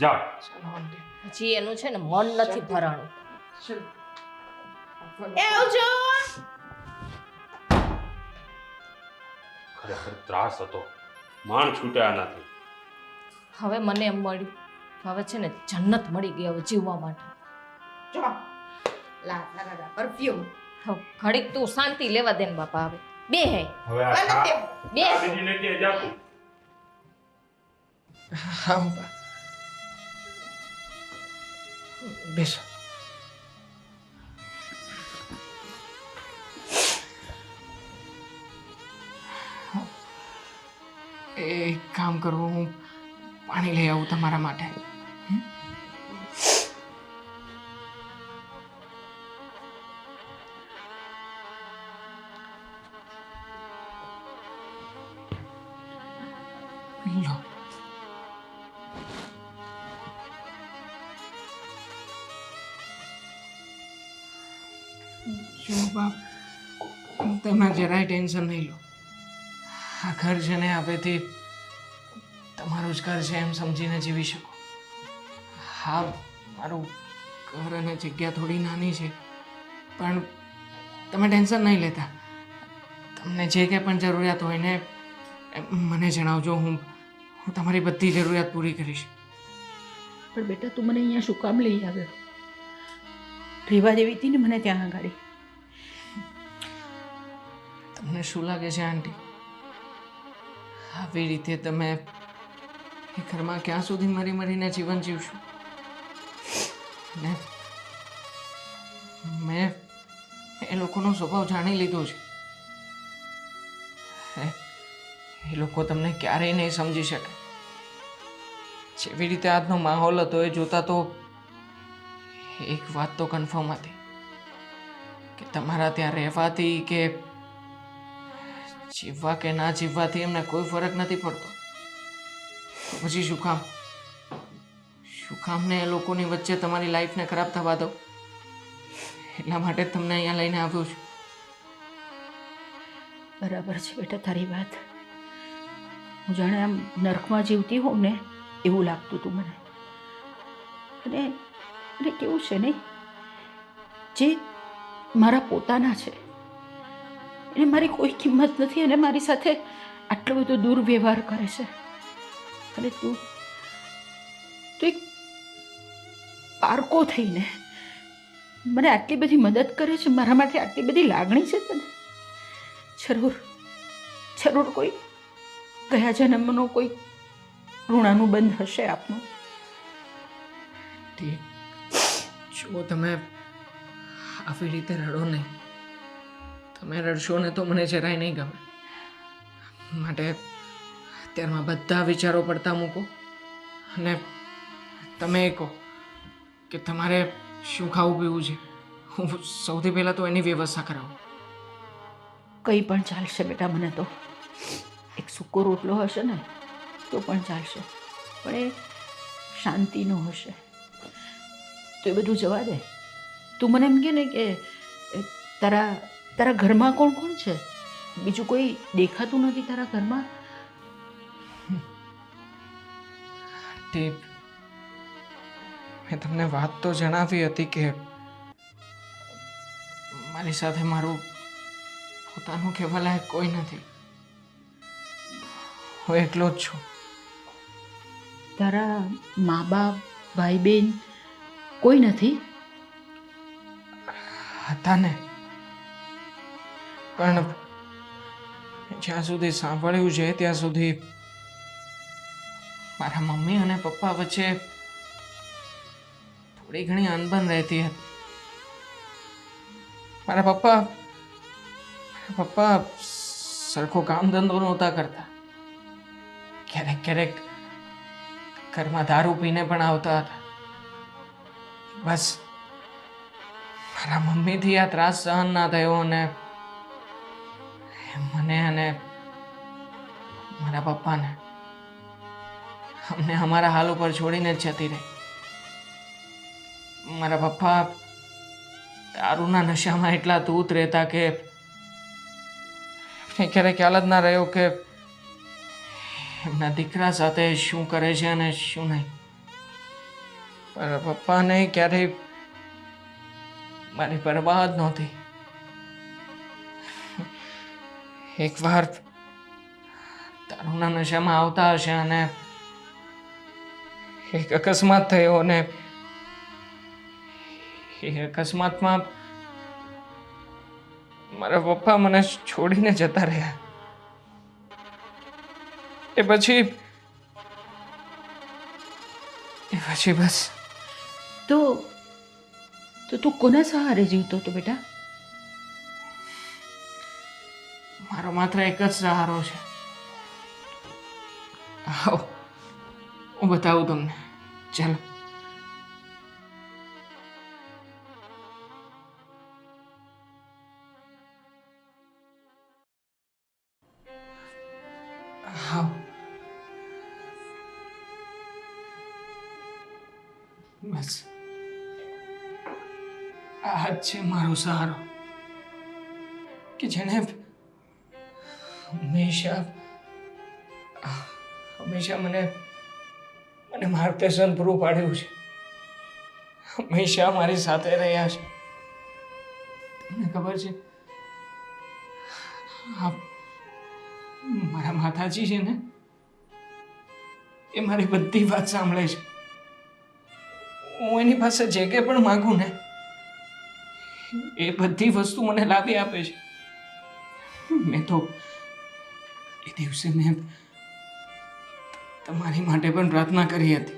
જાઓ. ચલો આંટી. હજી એનું છે ને મન નથી ભરાણું. ચલો. એ આવજો. ખરેખર ત્રાસ હતો. માણ છૂટ્યા નથી. હવે મને એમ મળ્યું હવે છે ને જન્નત મળી ગઈ હવે જીવવા માટે. જો લગાડા પરફ્યુમ. હવે ઘડીક તું શાંતિ લેવા દે ને બાપા. હવે બે હે હવે આ બે બીજી લેતી જા તું. હા ઉભા. બેસો. એક કામ કરું, હું પાણી લઈ આવું તમારા માટે. લો. જો બાપ, તમે જરાય ટેન્શન નહીં લો. આ ઘર છે ને હવેથી તમારું જ ઘર છે એમ સમજીને જીવી શકો. હા, મારું ઘર અને જગ્યા થોડી નાની છે પણ તમે ટેન્શન નહીં લેતા. તમને જે કંઈ પણ જરૂરિયાત હોય ને મને જણાવજો. હું તમારી બધી જરૂરિયાત પૂરી કરીશ. પણ બેટા તું મને અહીંયા શું કામ લઈ આવ્યો? રહેવા દેવી હતી ને મને ત્યાં આગળ. તમને શું લાગે છે આંટી, આવી રીતે તમે એ ઘરમાં ક્યાં સુધી મરી મરીને જીવન જીવશો? ને મેં એ લોકોનો સ્વભાવ જાણી લીધો છે. એ લોકો તમને ક્યારેય નહીં સમજી શકે. જેવી રીતે આજનો માહોલ હતો એ જોતા તો એક વાત તો કન્ફર્મ હતી કે તમારા ત્યાં રહેવાથી કે જીવવા કે ના જીવવાથી એમને કોઈ ફરક નથી પડતો. પછી શું કામ ને એ લોકોની વચ્ચે તમારી લાઈફને ખરાબ થવા દો? એટલા માટે જ તમને અહીંયા લઈને આવ્યો છું. બરાબર છે બેટા તારી વાત. હું જાણે આમ નરકમાં જીવતી હોઉં ને એવું લાગતું હતું મને. અને કેવું છે નહીં, જે મારા પોતાના છે એને મારી કોઈ કિંમત નથી અને મારી સાથે આટલો બધો દુર્વ્યવહાર કરે છે. અને તું એક પારકો થઈને મને આટલી બધી મદદ કરે છે, મારા માટે આટલી બધી લાગણી છે તને. જરૂર કોઈ ગયા જન્મનો કોઈ ઋણાનુબંધ હશે આપનું. જો તમે આવી રીતે રડો નહીં. તમે રડશો ને તો મને જરાય નહીં ગમે. માટે અત્યારમાં બધા વિચારો પડતા મૂકો અને તમે કહો કે તમારે શું ખાવું પીવું છે. હું સૌથી પહેલાં તો એની વ્યવસ્થા કરાવું. કંઈ પણ ચાલશે બેટા, મને તો એક સૂકો રોટલો હશે ને તો પણ ચાલશે, પણ એ શાંતિનો હશે. તો એ બધું જવા દે. તું મને એમ કહે ને કે તારા ઘરમાં કોણ કોણ છે? બીજું કોઈ દેખાતું નથી તારા ઘરમાં? તે મેં તમને વાત તો જણાવી હતી કે મારી સાથે મારું પોતાનું કહેવા લાયક કોઈ નથી. હું એકલો જ છું. તારા મા બાપ, ભાઈ બહેન કોઈ નથી? હતા ને, પણ જ્યાં સુધી સાંભળ્યું છે ત્યાં સુધી મારા મમ્મી અને પપ્પા વચ્ચે થોડી ઘણી અનબન રહેતી હતી. મારા પપ્પા સરખો કામ ધંધો નહોતા કરતા. ક્યારેક ક્યારેક ઘરમાં દારૂ પીને પણ આવતા હતા. બસ મારા મમ્મીથી આ ત્રાસ સહન ના થયો અને મને અને મારા પપ્પાને અમને અમારા હાલ ઉપર છોડીને જ જતી રહી. મારા પપ્પા દારૂના નશામાં એટલા ધૂત રહેતા કે ક્યારેક ખ્યાલ જ ના રહ્યો કે એમના દીકરા સાથે શું કરે છે અને શું નહીં. મારા પપ્પાને ક્યારેય મારી પરવાહ જ નહોતી. એકવાર દારૂના નશામાં આવતા હશે અને એક અકસ્માત થયો અને એ અકસ્માતમાં મારા પપ્પા મને છોડીને જતા રહ્યા. એ પછી બસ. તો તું કોના સહારે જીવતો હતો બેટા? મારો માત્ર એક જ સહારો છે. આવો હું બતાવું તમને. ચાલો. આવો. બસ આ જ છે મારો સહારો કે જેણે હંમેશા મને માર્ગદર્શન પૂરું પાડ્યું છે. હંમેશા મારી સાથે રહ્યા છે. તમને ખબર છે મારા માતાજી છે ને એ મારી બધી વાત સાંભળે છે. હું એની પાસે જે કંઈ પણ માગું ને એ બધી વસ્તુ મને લાવી આપે છે. મેં તો એ દિવસે મેં તમારી માટે પણ પ્રાર્થના કરી હતી.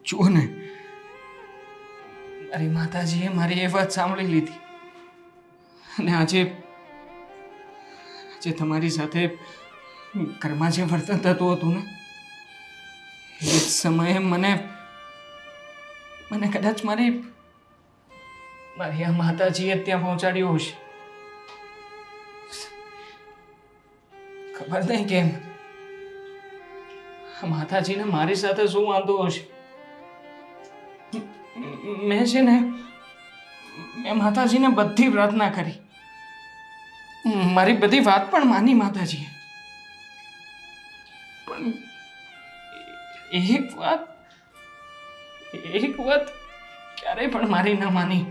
જુઓ ને, મારી માતાજીએ મારી એ વાત સાંભળી લીધી અને આજે તમારી સાથે ઘરમાં જે વર્તન થતું હતું ને એ જ સમયે મને કદાચ મારી આ માતાજીએ ત્યાં પહોંચાડ્યો હશે. ખબર નહીં કેમ માતાજીને મારી સાથે શું વાંધો હશે. મેં માતાજીને બધી પ્રાર્થના કરી. મારી બધી વાત પણ માની માતાજીએ. પણ એક વાત ક્યારેય પણ મારી ન માની.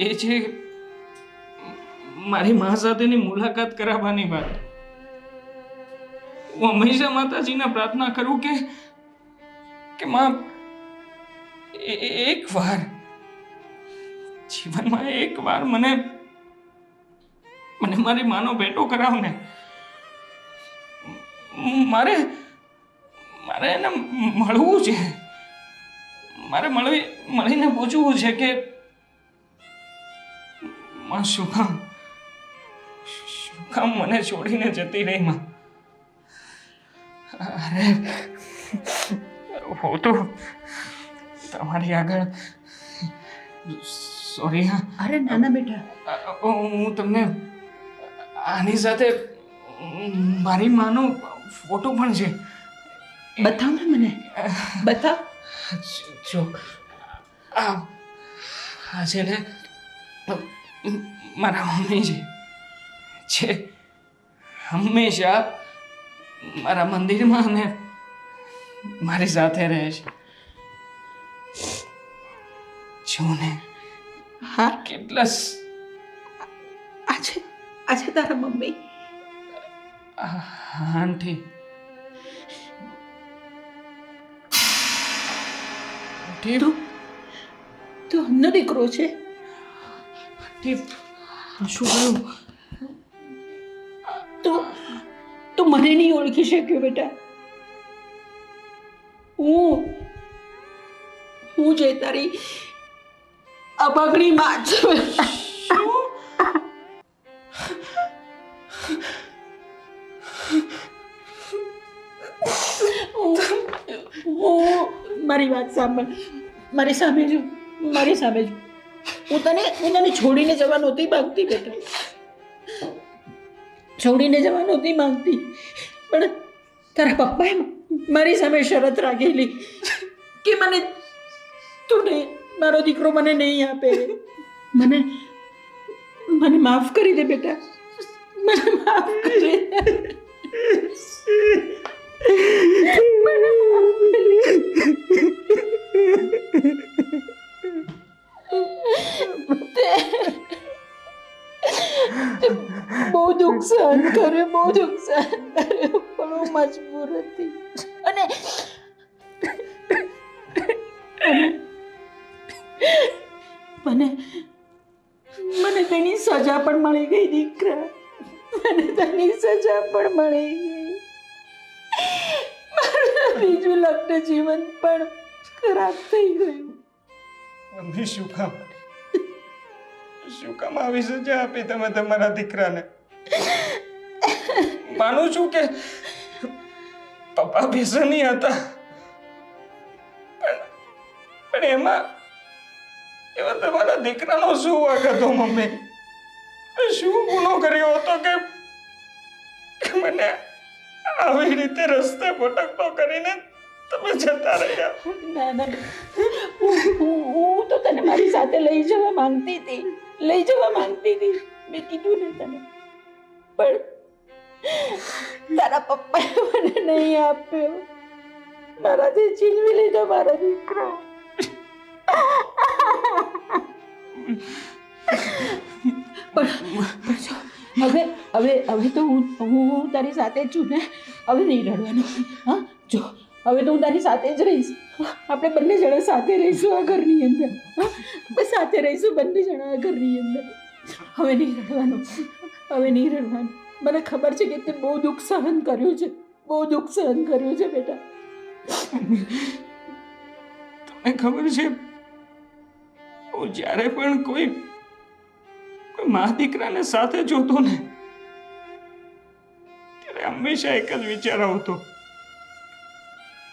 એ છે મારી મા સાથેની મુલાકાત કરાવવાની વાત. હું હંમેશા માતાજીને પ્રાર્થના કરું કે માં એકવાર જીવનમાં એકવાર મને મારી માનો ભેટો કરાવને. મારે એને મળવું છે. મારે મળીને પૂછવું છે કે માં શું કામ મને છોડીને જતી રહી માં? અરે હું તો તમારી આગળ સોરી હા. અરે નાના બેટા, હું તમને આની સાથે મારી માનો ફોટો પણ છે. બતાવ ને મને, બતાવ. જો આ છે ને મારા મમ્મી છે હંમેશા મારા મંદિરમાં અને મારી સાથે રહે છે. જો ને હા, કેટલા આજે આજે તારા મમ્મી. આંટી તું તું અમનો દીકરો છે? શું કહ્યું? તું મને નહીં ઓળખી શક્યો બેટા. હું જે તારી અભાગણી માં છું. મારી વાત સાંભળ, મારી સામે જો, મારી સામે જો. હું તને છોડીને જવા નહોતી માંગતી બેટા, છોડીને જવા નહોતી માંગતી, પણ તારા પપ્પાએ મારી સામે શરત રાખેલી કે મને તું નહીં, મારો દીકરો મને નહીં આપે. મને માફ કરી દે બેટા, મને માફ કરી દે. બહુ દુઃખ સહન કર્યું, બહુ દુઃખ સહન કર્યું, પણ હું મજબૂર હતી. અને મને તેની સજા પણ મળી ગઈ દીકરા, મને તેની સજા પણ મળી ગઈ. મારું બીજું લગ્ન જીવન પણ ખરાબ થઈ ગયું. મમ્મી શું કામ આવી સજા આપી તમે તમારા દીકરાને? માનું છું કે પપ્પા વ્યસની હતા, પણ એમાં તમારા દીકરાનો શું વાંક હતો મમ્મી? શું ગુનો કર્યો હતો કે મને આવી રીતે રસ્તે ભટકતો કરીને તમે જતા રહ્યા? ના, હું તો તને મારી સાથે લઈ જવા માંગતી હતી. મેં કીધું ને તને, પણ તારા પપ્પાએ મને નહીં આપ્યો. મારાથી છીનવી લીધો મારા દીકરો. હવે તો હું તારી સાથે જ છું ને. હવે નહીં રડવાનું. હા જો, હવે તો હું તારી સાથે જ રહીશ. આપણે બંને જણા સાથે રહીશું આ ઘરની અંદર. હા, આપણે સાથે રહીશું બંને જણા આ ઘરની અંદર. હવે નહીં રડવાનું, હવે નહીં રડવાનું. મને ખબર છે કે તે બહુ દુઃખ સહન કર્યું છે, બહુ દુઃખ સહન કર્યું છે બેટા. તમને ખબર છે, હું જ્યારે પણ કોઈ મા દીકરાને સાથે જોતો ને, ત્યારે હંમેશા એક જ વિચાર આવતો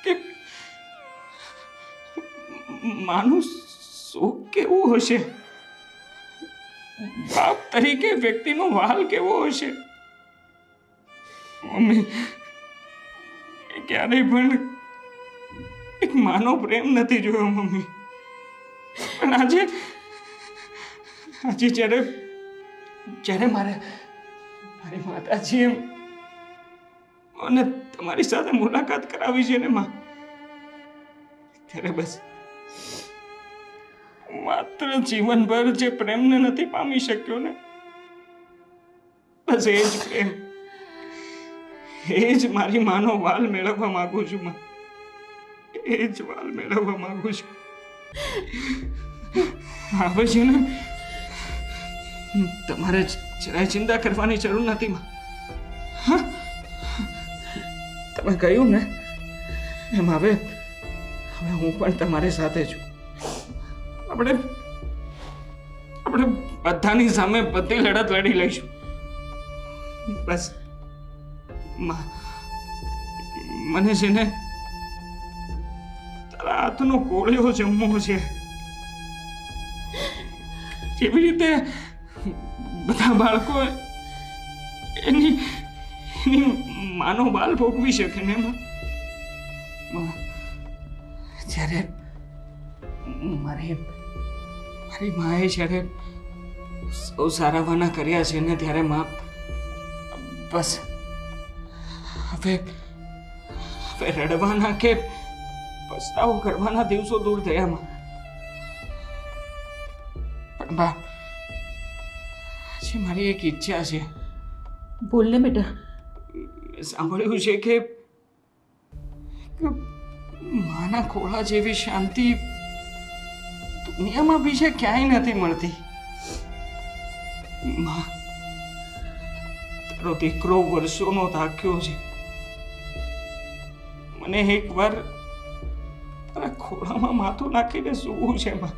કે માનું સુખ કેવું હશે, બાપ તરીકે વ્યક્તિનો વાલ કેવો હશે. મમ્મી, ક્યારેય પણ એક માનો પ્રેમ નથી જોયો મમ્મી. પણ આજે જ્યારે મારી માતાજીએ મને તમારી સાથે મુલાકાત કરાવી છે ને માં, ત્યારે બસ માત્ર જીવનભર જે પ્રેમને નથી પામી શક્યો ને, બસ એ જ પ્રેમ, એ જ મારી માનો વાલ મેળવવા માંગુ છું માં. એ જ વાલ મેળવવા માંગુ છું. હવે છે ને, તમારે જરાય ચિંતા કરવાની જરૂર નથી માં. હા, તમે કહ્યું ને એમ હવે હું પણ તમારી સાથે છું. આપણે બધાની સામે બધી લડત લડી લઈશું. બસ મને છે ને તારા હાથનો કોળિયો જમવો છે. જેવી રીતે બધા બાળકો એની માનો બાલ ભોગવી શકે ને જ્યારે મારી માએ જ્યારે સૌ સારાવાના કર્યા છે ને ત્યારે બસ હવે રડવાના કે પસ્તાવો કરવાના દિવસો દૂર થયા. પણ બા, આજે મારી એક ઈચ્છા છે. બોલ ને બેટા. સાંભળ્યું છે કે માના ખોળા જેવી શાંતિ દુનિયામાં બીજે ક્યાંય નથી મળતી. માં, તારો દીકરો વર્ષોનો થાક્યો છે. મને એકવાર તારા ખોળામાં માથું નાખીને સૂવું છે માં.